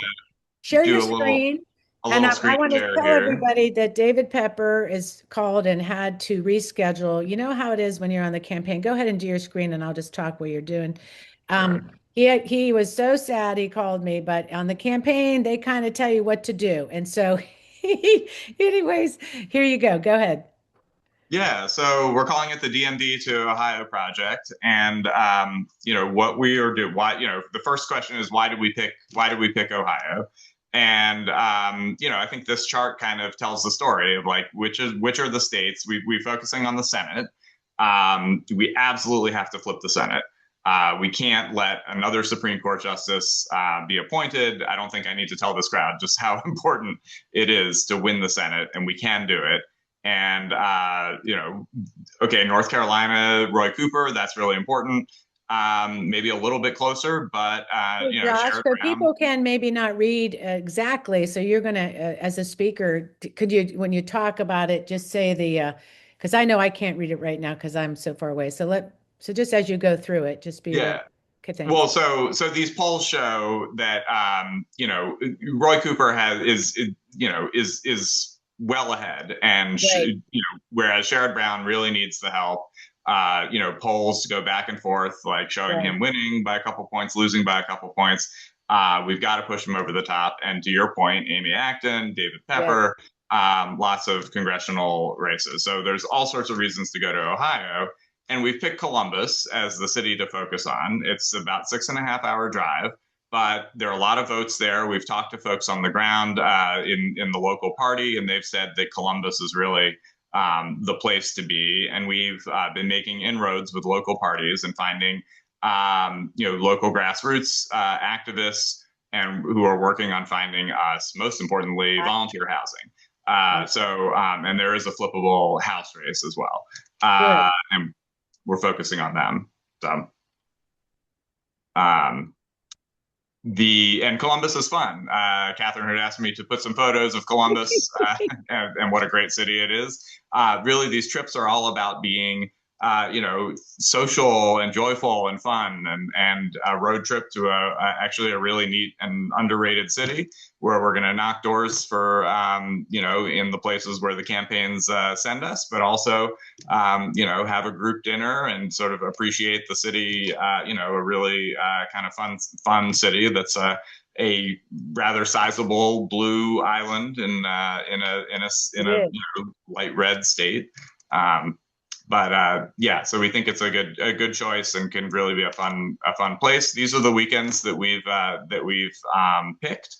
Speaker 2: Share
Speaker 5: do
Speaker 2: your
Speaker 5: a little
Speaker 2: screen.
Speaker 5: a
Speaker 2: And
Speaker 5: little
Speaker 2: I
Speaker 5: screen
Speaker 2: want to
Speaker 5: share
Speaker 2: tell
Speaker 5: here.
Speaker 2: everybody that David Pepper is called and had to reschedule. You know how it is when you're on the campaign. Go ahead and do your screen and I'll just talk while you're doing.
Speaker 5: Sure.
Speaker 2: He was so sad he called me, but on the campaign, they kind of tell you what to do. And so anyways, here you go. Go ahead.
Speaker 5: Yeah, so we're calling it the DMD to Ohio project, and what we are doing. Why, the first question is why did we pick Ohio? And I think this chart kind of tells the story of like which are the states we're focusing on the Senate. We absolutely have to flip the Senate. We can't let another Supreme Court justice be appointed. I don't think I need to tell this crowd just how important it is to win the Senate, and we can do it. And okay, North Carolina, Roy Cooper, that's really important. Maybe a little bit closer, but
Speaker 2: Hey, Josh,
Speaker 5: Sherrod
Speaker 2: so
Speaker 5: Brown.
Speaker 2: people can maybe not read exactly. So you're going to, as a speaker, could you, when you talk about it, just say because I know I can't read it right now because I'm so far away. So just as you go through it, just be ready.
Speaker 5: Yeah.
Speaker 2: Okay, thanks.
Speaker 5: Well, so these polls show that Roy Cooper is well ahead, and
Speaker 2: Right.
Speaker 5: whereas Sherrod Brown really needs the help. Polls to go back and forth, like showing
Speaker 2: Right.
Speaker 5: him winning by a couple points, losing by a couple points. We've got to push him over the top. And to your point, Amy Acton, David
Speaker 2: Yeah.
Speaker 5: Pepper, lots of congressional races. So there's all sorts of reasons to go to Ohio. And we've picked Columbus as the city to focus on. It's about 6.5 hour drive, but there are a lot of votes there. We've talked to folks on the ground in the local party, and they've said that Columbus is really the place to be. And we've been making inroads with local parties and finding local grassroots activists and who are working on finding us, most importantly, volunteer housing. And there is a flippable house race as well. And we're focusing on them. So, and Columbus is fun. Catherine had asked me to put some photos of Columbus and what a great city it is. Really, these trips are all about being, social and joyful and fun, and a road trip to actually a really neat and underrated city where we're going to knock doors for, in the places where the campaigns send us, but also, have a group dinner and sort of appreciate the city, a really kind of fun city that's a rather sizable blue island in a light red state. So we think it's a good choice and can really be a fun place. These are the weekends that we've picked.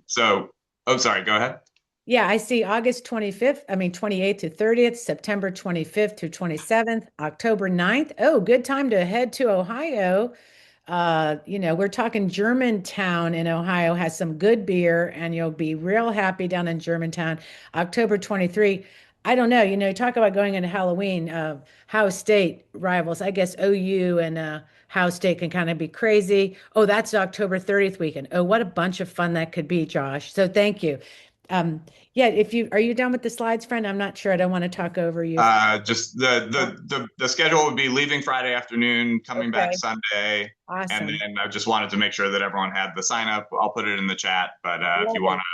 Speaker 5: Sorry, go ahead.
Speaker 2: Yeah, I see August 28th to 30th, September 25th through 27th, October 9th. Oh, good time to head to Ohio. We're talking Germantown in Ohio has some good beer, and you'll be real happy down in Germantown. October 23. I don't know, talk about going into Halloween, Ohio State rivals. I guess OU and Ohio State can kind of be crazy. Oh, that's October 30th weekend. Oh, what a bunch of fun that could be, Josh. So thank you. Yeah, are you done with the slides, friend? I'm not sure. I don't want to talk over you.
Speaker 5: Just the schedule would be leaving Friday afternoon, coming back Sunday.
Speaker 2: Awesome.
Speaker 5: And then I just wanted to make sure that everyone had the sign up. I'll put it in the chat, but if you want to,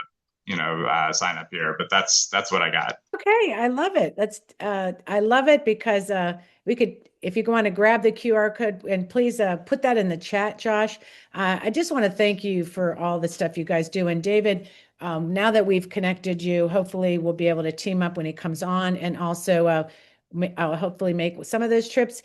Speaker 5: sign up here, but that's what I got.
Speaker 2: Okay. I love it. I love it because, if you want to grab the QR code and please, put that in the chat, Josh. I just want to thank you for all the stuff you guys do. And David, now that we've connected you, hopefully we'll be able to team up when he comes on. And also, I'll hopefully make some of those trips.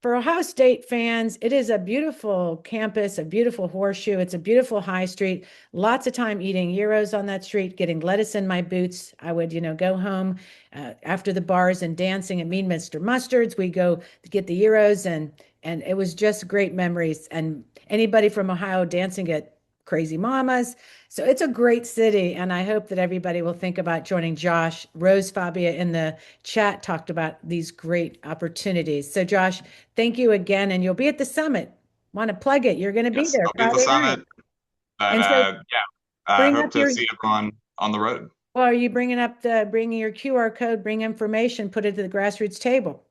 Speaker 2: For Ohio State fans, it is a beautiful campus, a beautiful horseshoe. It's a beautiful high street. Lots of time eating gyros on that street, getting lettuce in my boots. I would, go home after the bars and dancing at Mean Mr. Mustard's. We go to get the gyros, and it was just great memories. And anybody from Ohio dancing at Crazy Mamas. So it's a great city, and I hope that everybody will think about joining Josh. Rose Fabia in the chat talked about these great opportunities. So Josh, thank you again, and you'll be at the summit. Want to plug it? You're going to be
Speaker 5: Yes,
Speaker 2: there
Speaker 5: I'll be at the
Speaker 2: Friday night.
Speaker 5: summit. But
Speaker 2: And so
Speaker 5: yeah, I
Speaker 2: bring
Speaker 5: hope
Speaker 2: up
Speaker 5: to
Speaker 2: your,
Speaker 5: see everyone on the road.
Speaker 2: well, are you bringing your QR code, bring information, put it to the grassroots table?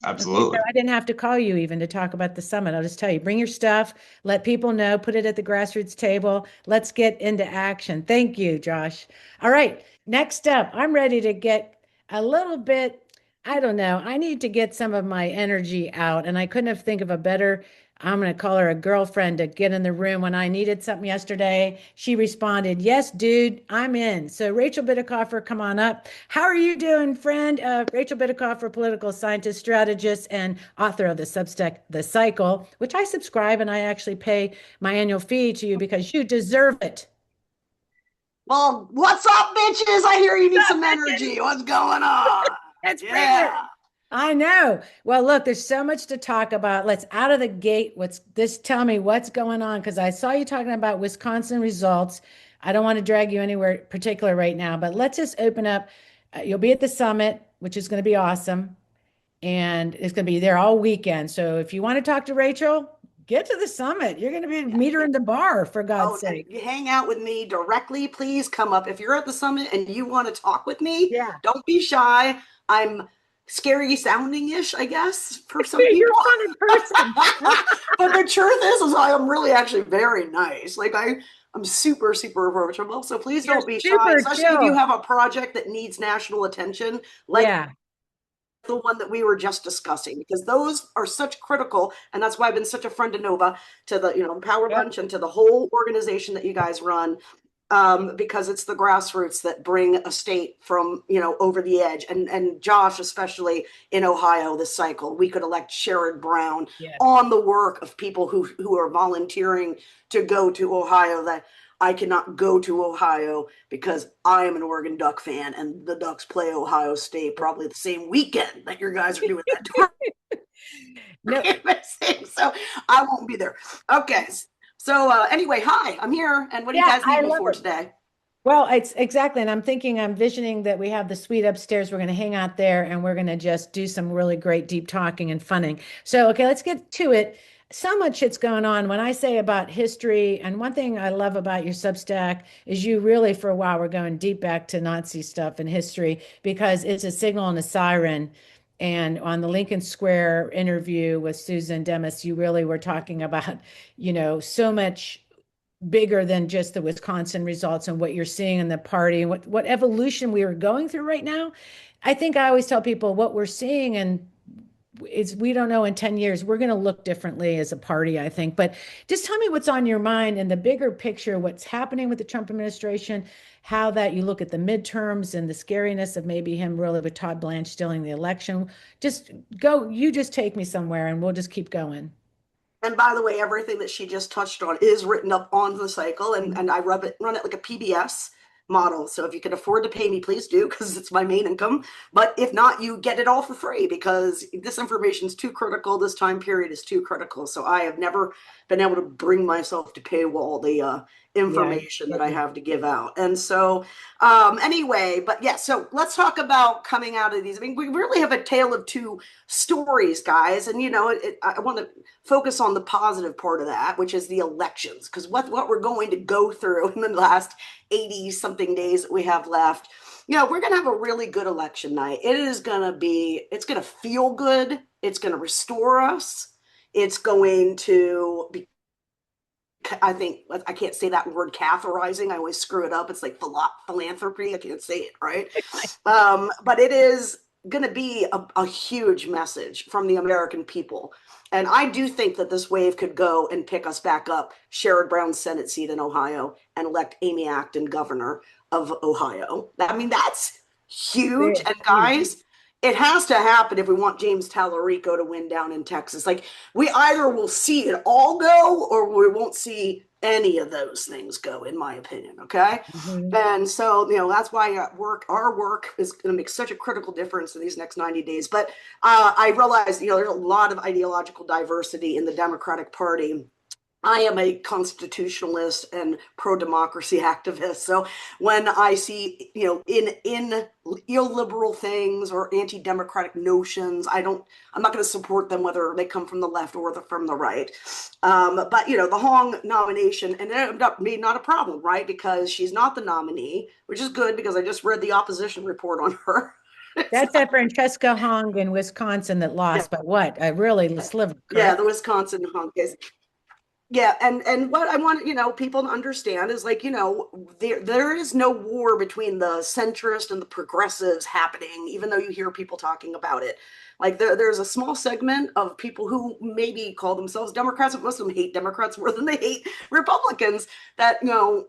Speaker 2: Okay, so
Speaker 5: Absolutely.
Speaker 2: I didn't have to call you even to talk about the summit. I'll just tell you, bring your stuff, let people know, put it at the grassroots table. Let's get into action. Thank you, Josh. All right, next up, I'm ready to get a little bit, I don't know, I need to get some of my energy out, and I couldn't have think of a better, I'm going to call her a girlfriend, to get in the room when I needed something yesterday. She responded, "Yes, dude, I'm in." So Rachel Bitecofer, come on up. How are you doing, friend? Rachel Bitecofer, political scientist, strategist, and author of the Substack, The Cycle, which I subscribe, and I actually pay my annual fee to you because you deserve it.
Speaker 6: Well, what's up, bitches? I hear you need some
Speaker 2: bitches?
Speaker 6: energy. What's going on?
Speaker 2: That's
Speaker 6: Yeah.
Speaker 2: I know. Well, look, there's so much to talk about. Let's out of the gate. Tell me what's going on, because I saw you talking about Wisconsin results. I don't want to drag you anywhere particular right now, but let's just open up. You'll be at the summit, which is going to be awesome. And it's going to be there all weekend. So if you want to talk to Rachel, get to the summit. You're going to meet her in the bar, for God's sake.
Speaker 6: You hang out with me directly. Please come up. If you're at the summit and you want to talk with me,
Speaker 2: Yeah.
Speaker 6: don't be shy. I'm scary sounding-ish, I guess, for some
Speaker 2: You're
Speaker 6: people.
Speaker 2: a funny person.
Speaker 6: But the truth is I'm really actually very nice. Like I'm super, super approachable. So please
Speaker 2: You're
Speaker 6: don't be shy,
Speaker 2: super
Speaker 6: especially if
Speaker 2: chill.
Speaker 6: you have a project that needs national attention, like
Speaker 2: Yeah.
Speaker 6: the one that we were just discussing, because those are such critical. And that's why I've been such a friend to Nova, to the Power
Speaker 2: Yep.
Speaker 6: Lunch, and to the whole organization that you guys run. Because it's the grassroots that bring a state from over the edge. And Josh, especially in Ohio, this cycle, we could elect Sherrod Brown
Speaker 2: Yes.
Speaker 6: on the work of people who are volunteering to go to Ohio. That I cannot go to Ohio because I am an Oregon Duck fan, and the Ducks play Ohio State probably the same weekend that your guys are doing that tour.
Speaker 2: No.
Speaker 6: So I won't be there. Okay. So anyway, hi, I'm here. And what do you guys need me for today?
Speaker 2: Well, it's exactly. And I'm visioning that we have the suite upstairs. We're going to hang out there, and we're going to just do some really great deep talking and funning. So, okay, let's get to it. So much shit's going on. When I say about history, and one thing I love about your Substack is you really, for a while, we're going deep back to Nazi stuff and history, because it's a signal and a siren. And on the Lincoln Square interview with Susan Demis, you really were talking about, so much bigger than just the Wisconsin results and what you're seeing in the party and what evolution we are going through right now. I think I always tell people what we're seeing, and it's, we don't know, in 10 years, we're going to look differently as a party, I think. But just tell me what's on your mind and the bigger picture, what's happening with the Trump administration, how that you look at the midterms and the scariness of maybe him really with Todd Blanche stealing the election. You just take me somewhere and we'll just keep going.
Speaker 6: And by the way, everything that she just touched on is written up on the cycle, and I run it like a PBS model. So if you can afford to pay me, please do, because it's my main income. But if not, you get it all for free, because this information is too critical. This time period is too critical. So I have never been able to bring myself to paywall the information that I have to give out. And so anyway, but yeah, so let's talk about coming out of these. I mean, we really have a tale of two stories, guys. And, I want to focus on the positive part of that, which is the elections, because what we're going to go through in the last 80 something days that we have left, we're going to have a really good election night. It's going to feel good. It's going to restore us. It's going to be, I think, I can't say that word, catheterizing. I always screw it up. It's like philanthropy. I can't say it right. But it is going to be a huge message from the American people. And I do think that this wave could go and pick us back up Sherrod Brown's Senate seat in Ohio and elect Amy Acton governor of Ohio. I mean, that's huge. And guys, it has to happen if we want James Tallarico to win down in Texas. Like, we either will see it all go or we won't see any of those things go, in my opinion. Okay. And so, that's why our work is going to make such a critical difference in these next 90 days. But I realize, there's a lot of ideological diversity in the Democratic Party. I am a constitutionalist and pro-democracy activist. So when I see, in illiberal things or anti-democratic notions, I'm not going to support them, whether they come from the left or from the right. But the Hong nomination, and it ended up being not a problem, right? Because she's not the nominee, which is good because I just read the opposition report on her.
Speaker 2: That's that Francesca Hong in Wisconsin that lost, but what? A really sliver, correct?
Speaker 6: Yeah, the Wisconsin Hong case. Yeah, and what I want, people to understand is, like, there is no war between the centrist and the progressives happening, even though you hear people talking about it. Like, there's a small segment of people who maybe call themselves Democrats, but most of them hate Democrats more than they hate Republicans, that,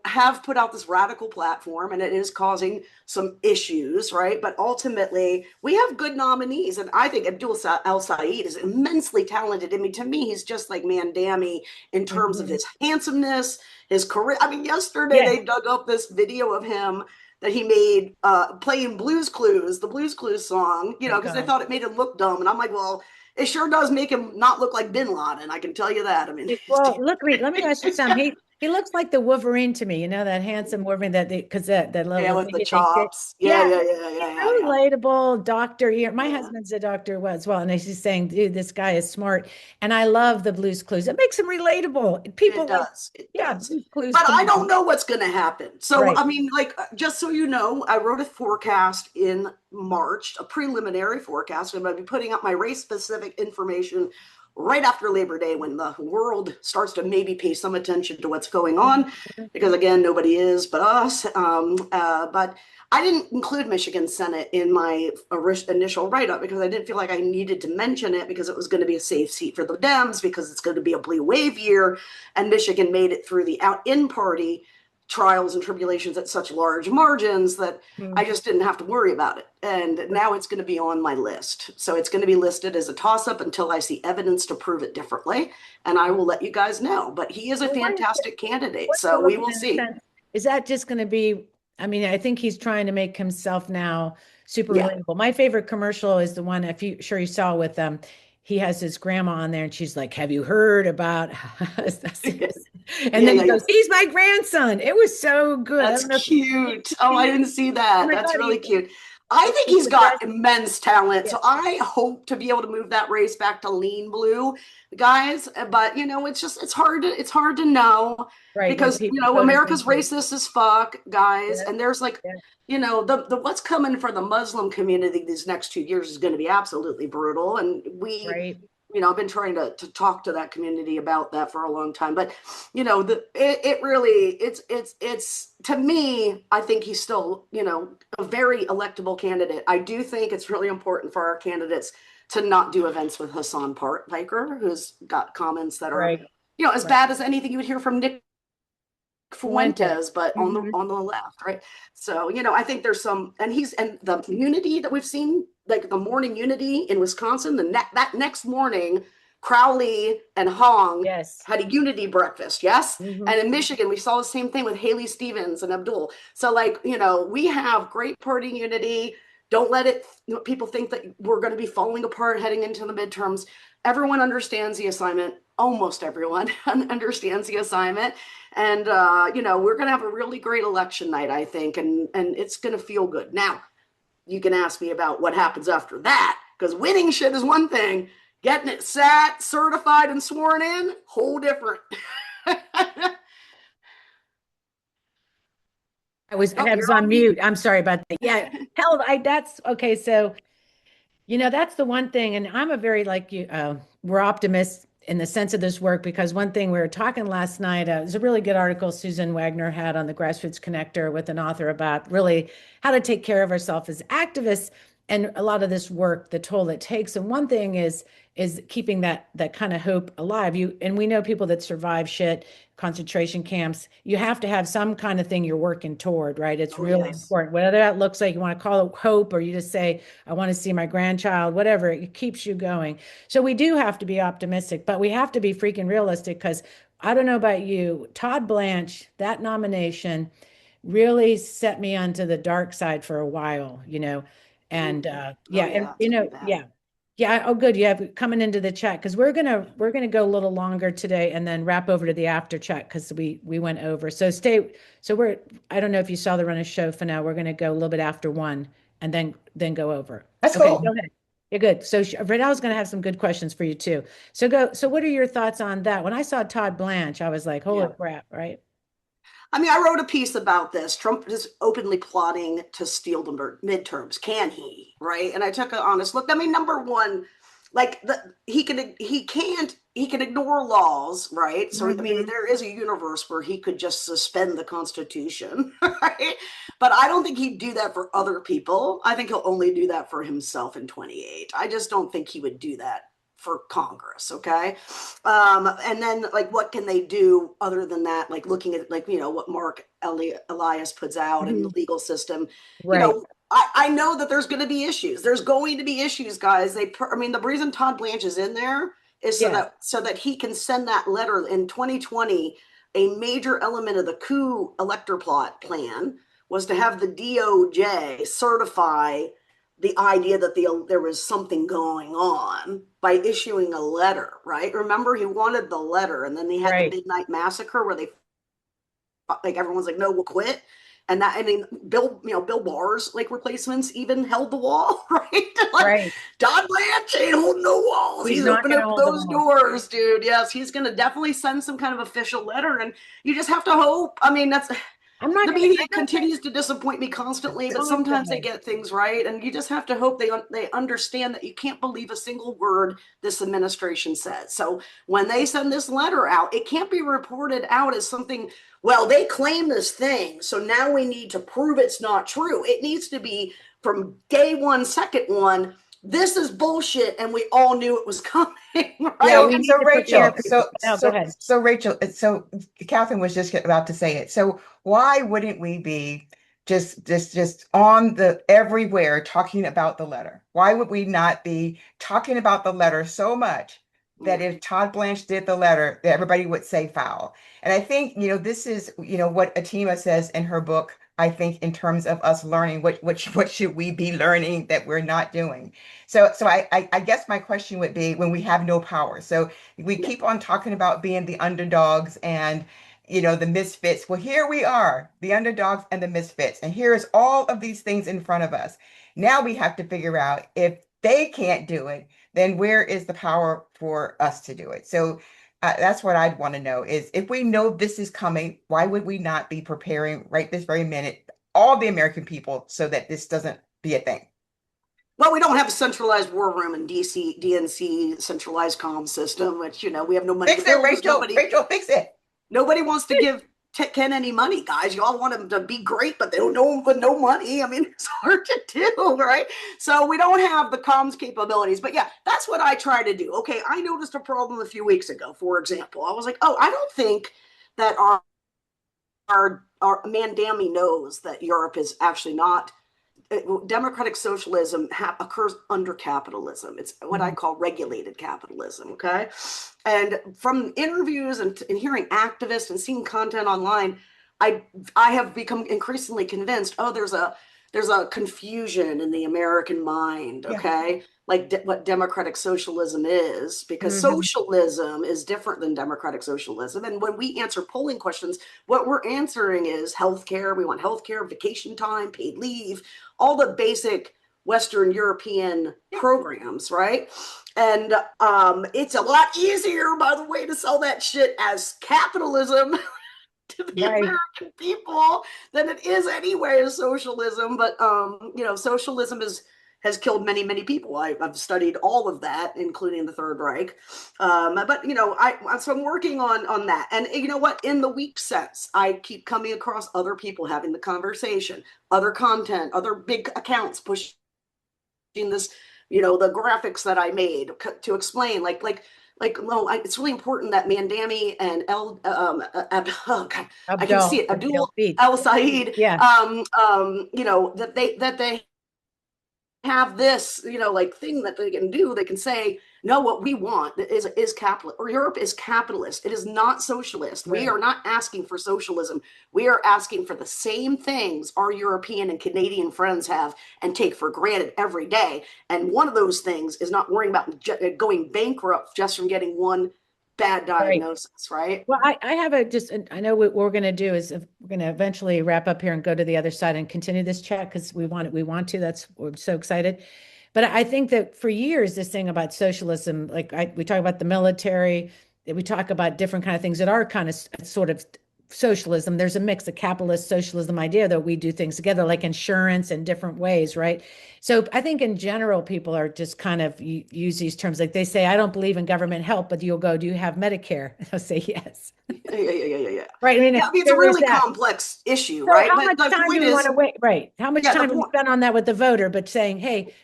Speaker 6: have put out this radical platform, and it is causing some issues, right? But ultimately, we have good nominees, and I think Abdul El-Said is immensely talented. I mean, to me, he's just like Mandami in terms of his handsomeness, his career. I mean, yesterday they dug up this video of him that he made playing Blues Clues, the Blues Clues song, because they thought it made him look dumb. And I'm like, well, it sure does make him not look like Bin Laden. I can tell you that. I mean,
Speaker 2: well, look, let me ask you something. He looks like the Wolverine to me, that handsome Wolverine because that little
Speaker 6: with the chops. Yeah.
Speaker 2: relatable doctor here. My husband's a doctor as well, and he's saying, dude, this guy is smart, and I love the Blues Clues. It makes him relatable. People
Speaker 6: does.
Speaker 2: Blues Clues,
Speaker 6: but I don't know what's going to happen. So
Speaker 2: right.
Speaker 6: I mean, like, just so you know, I wrote a forecast in March, a preliminary forecast. I'm going to be putting out my race-specific information right after Labor Day, when the world starts to maybe pay some attention to what's going on, because again, nobody is but us. But I didn't include Michigan Senate in my initial write-up because I didn't feel like I needed to mention it, because it was going to be a safe seat for the Dems, because it's going to be a blue wave year, and Michigan made it through the in-party trials and tribulations at such large margins that I just didn't have to worry about it. And now it's going to be on my list. So it's going to be listed as a toss-up until I see evidence to prove it differently. And I will let you guys know. But he is a fantastic candidate. So we will see.
Speaker 2: Is that just going to be, I mean, I think he's trying to make himself now super relatable. My favorite commercial is the one, you saw with he has his grandma on there, and she's like, have you heard about and then he goes, he's my grandson. It was so good.
Speaker 6: That's cute. I didn't see that. That's really cute. I think he's got immense talent. So I hope to be able to move that race back to lean blue, guys. But it's hard to know, right? Because America's racist as fuck, guys. And there's like, the what's coming for the Muslim community these next 2 years is going to be absolutely brutal. And I've been trying to talk to that community about that for a long time. But it's to me, I think he's still a very electable candidate. I do think it's really important for our candidates to not do events with Hassan Piker, who's got comments that are as bad as anything you would hear from Nick Fuentes, but on the left, right? So I think there's some, and the unity that we've seen, like the morning unity in Wisconsin, that next morning, Crowley and Hong had a unity breakfast, and in Michigan we saw the same thing with Haley Stevens and Abdul. So we have great party unity. Don't let people think that we're going to be falling apart heading into the midterms. Everyone understands the assignment. Almost everyone understands the assignment. And, we're going to have a really great election night, I think, and it's going to feel good. Now, you can ask me about what happens after that, because winning shit is one thing. Getting it sat, certified, and sworn in, whole different.
Speaker 2: I was on mute. I'm sorry about that. Yeah, that's okay. So, that's the one thing, and I'm a very we're optimists in the sense of this work, because one thing we were talking last night, there's a really good article Susan Wagner had on the Grassroots Connector with an author about really how to take care of ourselves as activists. and a lot of this work, the toll it takes. And one thing is keeping that kind of hope alive. And we know people that survive shit, concentration camps. You have to have some kind of thing you're working toward, right? It's really important. Whatever that looks like, you want to call it hope, or you just say, I want to see my grandchild, whatever, it keeps you going. So we do have to be optimistic, but we have to be freaking realistic, because I don't know about you, Todd Blanche, that nomination really set me onto the dark side for a while, and yeah, and
Speaker 6: it's pretty bad.
Speaker 2: yeah. Oh, good. You have coming into the chat, because we're gonna go a little longer today and then wrap over to the after chat, because we went over. So I don't know if you saw the run of show for now. We're gonna go a little bit after 1 and then go over.
Speaker 3: That's
Speaker 2: Okay,
Speaker 3: cool.
Speaker 2: go ahead. You're good. So Riddell's gonna have some good questions for you too. So what are your thoughts on that? When I saw Todd Blanche, I was like, holy crap, right?
Speaker 6: I mean, I wrote a piece about this. Trump is openly plotting to steal the midterms. Can he? Right? And I took an honest look. I mean, number one, like he can ignore laws, right? So I mean, there is a universe where he could just suspend the Constitution, right? But I don't think he'd do that for other people. I think he'll only do that for himself in 28. I just don't think he would do that for Congress. Okay. And then like, what can they do other than that? Like looking at like, what Mark Elias puts out in the legal system,
Speaker 2: Right.
Speaker 6: I know that there's going to be issues. There's going to be issues, guys. I mean, the reason Todd Blanche is in there is so that he can send that letter in 2020. A major element of the coup elector plot plan was to have the DOJ certify the idea that there was something going on by issuing a letter, right? Remember, he wanted the letter, and then they had the Midnight Massacre where everyone's like, no, we'll quit. And that, I mean, Bill Barr's like replacements even held the wall, right? Like, Todd Blanche ain't holding no walls. He's opening up those doors, dude. Yes, he's going to definitely send some kind of official letter, and you just have to hope. I mean, the media continues to disappoint me constantly, but sometimes they get things right, and you just have to hope they understand that you can't believe a single word this administration says. So when they send this letter out, it can't be reported out as something, well, they claim this thing, so now we need to prove it's not true. It needs to be from day one, second one, this is bullshit, and we all knew it was coming. Right?
Speaker 2: Yeah,
Speaker 3: so Rachel,
Speaker 2: go ahead.
Speaker 3: So Rachel, so Catherine was just about to say it. So why wouldn't we be just on the everywhere talking about the letter? Why would we not be talking about the letter so much that if Todd Blanche did the letter, that everybody would say foul? And I think, this is, what Atima says in her book. I think in terms of us learning, what should we be learning that we're not doing? So I guess my question would be, when we have no power. So we keep on talking about being the underdogs and the misfits. Well, here we are, the underdogs and the misfits. And here's all of these things in front of us. Now we have to figure out, if they can't do it, then where is the power for us to do it? So that's what I'd want to know, is if we know this is coming, why would we not be preparing right this very minute, all the American people, so that this doesn't be a thing?
Speaker 6: Well, we don't have a centralized war room in DC, DNC, centralized comm system, which, we have no money.
Speaker 3: Fix it, Rachel. Rachel, fix it.
Speaker 6: Nobody wants to give Ken any money, guys. You all want him to be great, but they don't know him with no money. I mean, it's hard to do, right? So we don't have the comms capabilities. But yeah, that's what I try to do. Okay, I noticed a problem a few weeks ago, for example. I was like, I don't think that our man Dammy knows that Europe is actually not. Democratic socialism occurs under capitalism. It's what I call regulated capitalism. Okay. And from interviews and hearing activists and seeing content online, I have become increasingly convinced, there's a confusion in the American mind. Okay. Like what democratic socialism is, because socialism is different than democratic socialism. And when we answer polling questions, what we're answering is healthcare. We want healthcare, vacation time, paid leave, all the basic Western European programs, right? And it's a lot easier, by the way, to sell that shit as capitalism to the American people than it is anyway as socialism. But socialism has killed many, many people. I've studied all of that, including the Third Reich. But so I'm working on that. And you know what? In the weak sense, I keep coming across other people having the conversation, other content, other big accounts pushing this, the graphics that I made to explain, no, it's really important that Mandami and oh God, I can see it, Abdul El Said,
Speaker 2: Yeah.
Speaker 6: that they have this, thing that they can do. They can say, no, what we want is capital, or Europe is capitalist. It is not socialist.
Speaker 2: Right.
Speaker 6: We are not asking for socialism. We are asking for the same things our European and Canadian friends have and take for granted every day. And one of those things is not worrying about going bankrupt just from getting one bad diagnosis, right?
Speaker 2: Well, I have I know what we're going to do is we're going to eventually wrap up here and go to the other side and continue this chat because we want to. We're so excited. But I think that for years, this thing about socialism, we talk about the military, we talk about different kind of things that are kind of sort of socialism. There's a mix of capitalist socialism idea that we do things together, like insurance and different ways, right? So I think in general, people are just kind of use these terms. Like they say, I don't believe in government help, but you'll go, do you have Medicare? They'll say yes.
Speaker 6: Yeah.
Speaker 2: Right. I mean,
Speaker 6: it's a really complex issue,
Speaker 2: so
Speaker 6: right?
Speaker 2: how much time do we want to wait? Right. How much time do we spend on that with the voter? But saying, hey,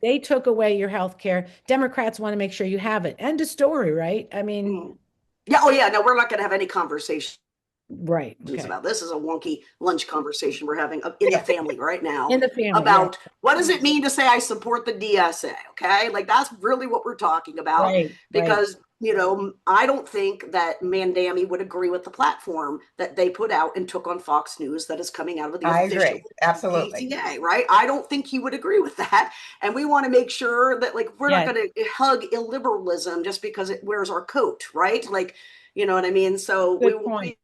Speaker 2: they took away your health care. Democrats want to make sure you have it. End of story, right? I mean,
Speaker 6: yeah. Oh, yeah. No, we're not going to have any conversation.
Speaker 2: Right.
Speaker 6: About this is a wonky lunch conversation we're having in the family right now.
Speaker 2: In the family,
Speaker 6: about what does it mean to say I support the DSA? Okay, like that's really what we're talking about.
Speaker 2: Right.
Speaker 6: Because I don't think that Mandami would agree with the platform that they put out and took on Fox News that is coming out of the official
Speaker 3: agree. Absolutely.
Speaker 6: DSA, right? I don't think he would agree with that, and we want to make sure that we're not going to hug illiberalism just because it wears our coat, right? You know what I mean? So
Speaker 2: good point.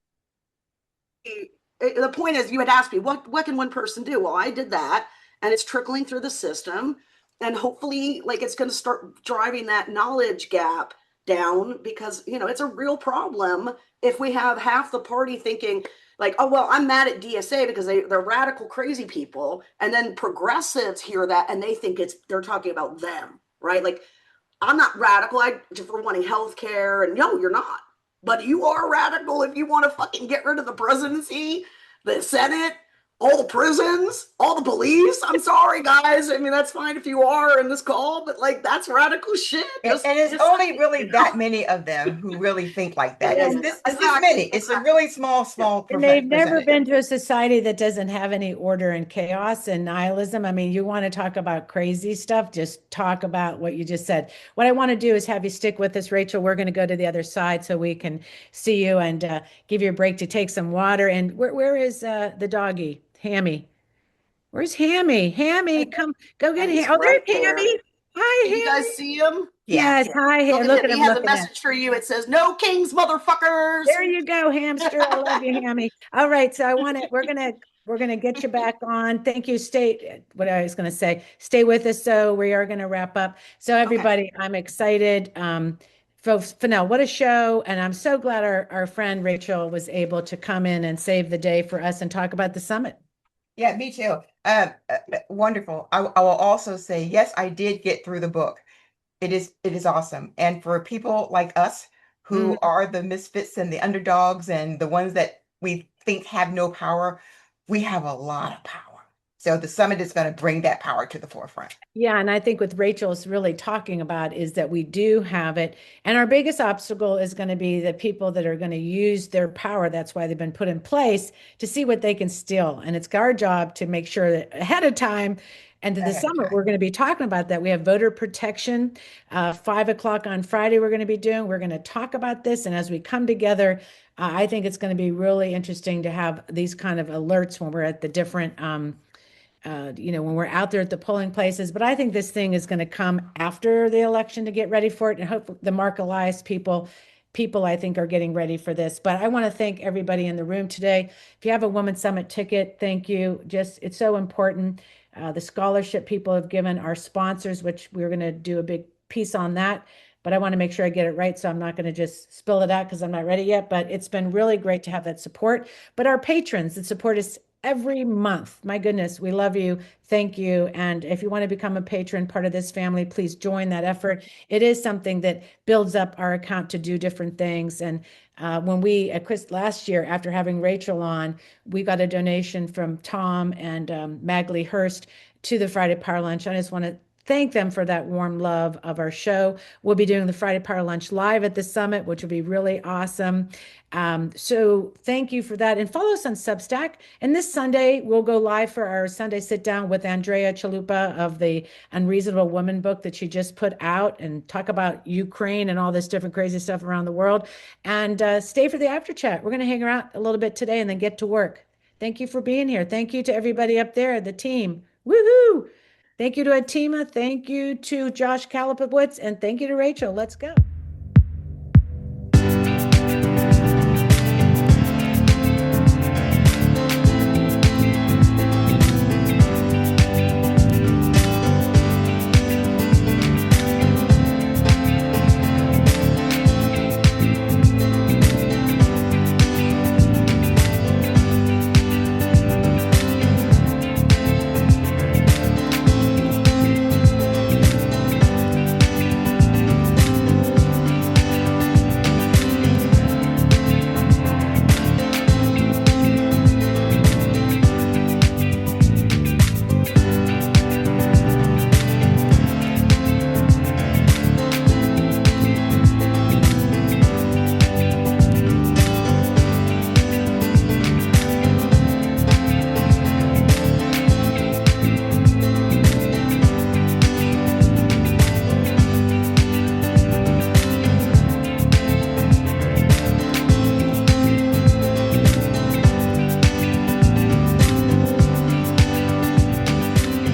Speaker 6: The point is, you had asked me, what can one person do? Well, I did that, and it's trickling through the system, and hopefully it's going to start driving that knowledge gap down, because it's a real problem if we have half the party thinking oh, well, I'm mad at DSA because they're radical crazy people, and then progressives hear that and they think they're talking about them, right? I'm not radical for wanting health care, and no, you're not. But you are radical if you want to fucking get rid of the presidency, the Senate, all the prisons, all the police. I'm sorry, guys. I mean, that's fine if you are in this call, but that's radical shit.
Speaker 3: And it's only really that many of them who really think like that. It's this many. It's a really small
Speaker 2: and they've never been to a society that doesn't have any order and chaos and nihilism. I mean, you want to talk about crazy stuff, just talk about what you just said. What I want to do is have you stick with us, Rachel. We're going to go to the other side so we can see you and give you a break to take some water. And where is the doggy? Hammy. Where's Hammy? Hammy, come go get him. Oh, there's Hammy. Hi,
Speaker 6: Hammy. You guys see him?
Speaker 2: Yes. Hi, Hammy. Look at him.
Speaker 6: He has a message for you. It says, "No kings, motherfuckers."
Speaker 2: There you go, hamster. I love you, Hammy. All right, so we're gonna get you back on. Thank you. What I was gonna say. Stay with us. So we are gonna wrap up. So everybody, I'm excited. Fennell, what a show. And I'm so glad our friend Rachel was able to come in and save the day for us and talk about the summit.
Speaker 3: Yeah, me too. Wonderful. I will also say, yes, I did get through the book. It is awesome. And for people like us who are the misfits and the underdogs and the ones that we think have no power, we have a lot of power. So the summit is going to bring that power to the forefront.
Speaker 2: Yeah, and I think what Rachel's really talking about is that we do have it. And our biggest obstacle is going to be the people that are going to use their power. That's why they've been put in place to see what they can steal. And it's our job to make sure that ahead of time. And to the summit, we're going to be talking about that. We have voter protection, 5 o'clock on Friday, we're going to be doing. We're going to talk about this. And as we come together, I think it's going to be really interesting to have these kind of alerts when we're at the different when we're out there at the polling places. But I think this thing is going to come after the election to get ready for it. And hope the Mark Elias people I think are getting ready for this. But I want to thank everybody in the room today. If you have a Women's Summit ticket, thank you. It's so important. The scholarship people have given, our sponsors, which we're going to do a big piece on that. But I want to make sure I get it right. So I'm not going to just spill it out because I'm not ready yet. But it's been really great to have that support. But our patrons that support us every month. My goodness, we love you. Thank you. And if you want to become a patron, part of this family, please join that effort. It is something that builds up our account to do different things. And when Chris, last year, after having Rachel on, we got a donation from Tom and Magley Hurst to the Friday Power Lunch. I just want to thank them for that warm love of our show. We'll be doing the Friday Power Lunch live at the summit, which will be really awesome. So thank you for that. And follow us on Substack. And this Sunday, we'll go live for our Sunday sit down with Andrea Chalupa of the Unreasonable Woman book that she just put out, and talk about Ukraine and all this different crazy stuff around the world. And stay for the after chat. We're going to hang around a little bit today and then get to work. Thank you for being here. Thank you to everybody up there, the team. Woohoo! Thank you to Atima. Thank you to Josh Kalapowitz. And thank you to Rachel. Let's go.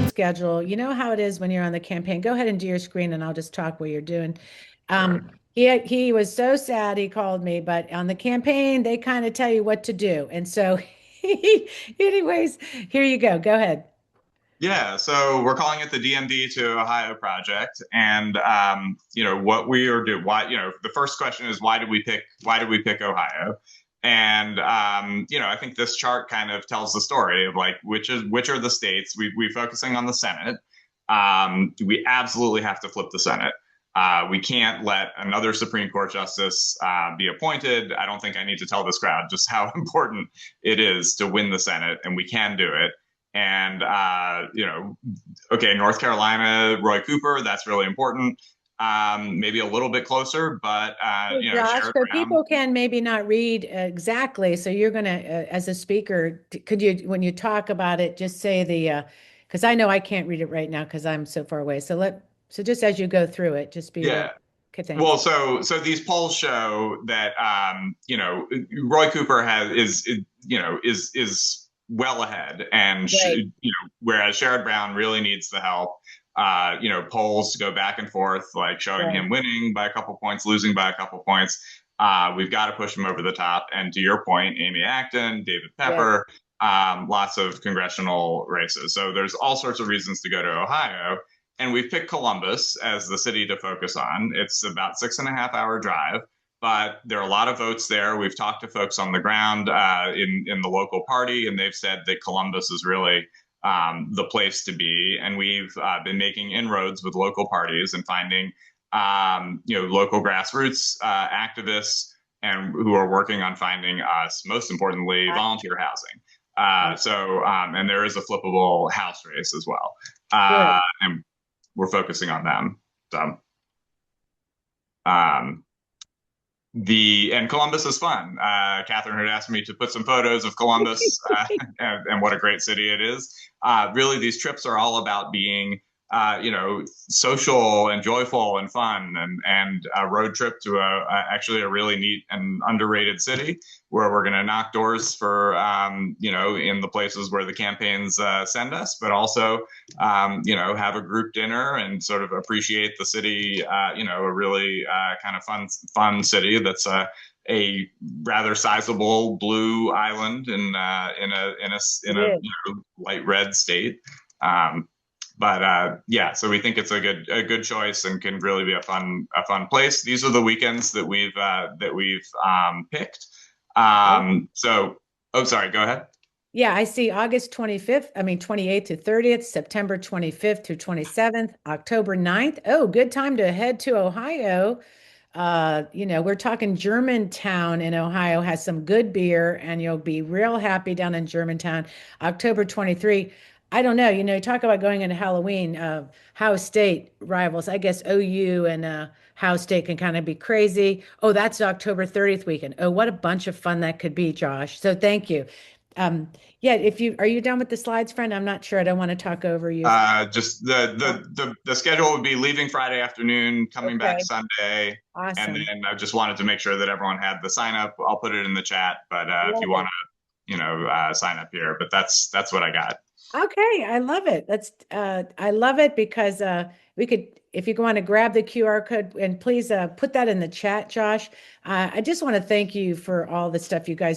Speaker 2: Schedule. You know how it is when you're on the campaign. Go ahead and do your screen and I'll just talk while you're doing. He was so sad he called me, but on the campaign, they kind of tell you what to do. And so anyways, here you go. Go ahead.
Speaker 5: Yeah, so we're calling it the DMD to Ohio project, and what we are doing. Why, the first question is why did we pick Ohio? And I think this chart kind of tells the story of like which are the states we're focusing on the Senate. We absolutely have to flip the Senate. We can't let another Supreme Court justice be appointed. I don't think I need to tell this crowd just how important it is to win the Senate, and we can do it. And, okay, North Carolina, Roy Cooper, that's really important. Maybe a little bit closer, but,
Speaker 2: Josh, so people can maybe not read exactly. So you're going to, as a speaker, could you, when you talk about it, just say because I know I can't read it right now because I'm so far away. So just as you go through it, just be
Speaker 5: yeah.
Speaker 2: Okay,
Speaker 5: well, so these polls show that, Roy Cooper is well ahead, and whereas Sherrod Brown really needs the help. Polls go back and forth, like showing him winning by a couple points, losing by a couple points. We've got to push him over the top. And to your point, Amy Acton, David Pepper, lots of congressional races. So there's all sorts of reasons to go to Ohio. And we've picked Columbus as the city to focus on. It's about 6.5-hour drive. But there are a lot of votes there. We've talked to folks on the ground in the local party, and they've said that Columbus is really the place to be. And we've been making inroads with local parties and finding, local grassroots activists and who are working on finding us, most importantly, volunteer housing. And there is a flippable house race as well. And we're focusing on them. So. And Columbus is fun. Catherine had asked me to put some photos of Columbus and what a great city it is. Really, these trips are all about being, social and joyful and fun, and a road trip to actually a really neat and underrated city where we're going to knock doors for, in the places where the campaigns send us, but also, have a group dinner and sort of appreciate the city, a really kind of fun city that's a rather sizable blue island in a light red state. So we think it's a good choice and can really be a fun place. These are the weekends that we've picked. Sorry, go ahead.
Speaker 2: Yeah, I see August 28th to 30th, September 25th through 27th, October 9th. Oh, good time to head to Ohio. We're talking Germantown in Ohio has some good beer, and you'll be real happy down in Germantown. October 23. I don't know, talk about going into Halloween, Howe State rivals. I guess OU and Howe State can kind of be crazy. Oh, that's October 30th weekend. Oh, what a bunch of fun that could be, Josh. So thank you. Yeah, are you done with the slides, friend? I'm not sure. I don't want to talk over you.
Speaker 5: Just the schedule would be leaving Friday afternoon, coming back
Speaker 2: Okay.
Speaker 5: Sunday, and
Speaker 2: Awesome.
Speaker 5: then I just wanted to make sure that everyone had the sign up. I'll put it in the chat, but if you
Speaker 2: Love
Speaker 5: want to, sign up here. But that's what I got.
Speaker 2: Okay, I love it. I love it because we could, if you want to grab the QR code and please put that in the chat, Josh. I just want to thank you for all the stuff you guys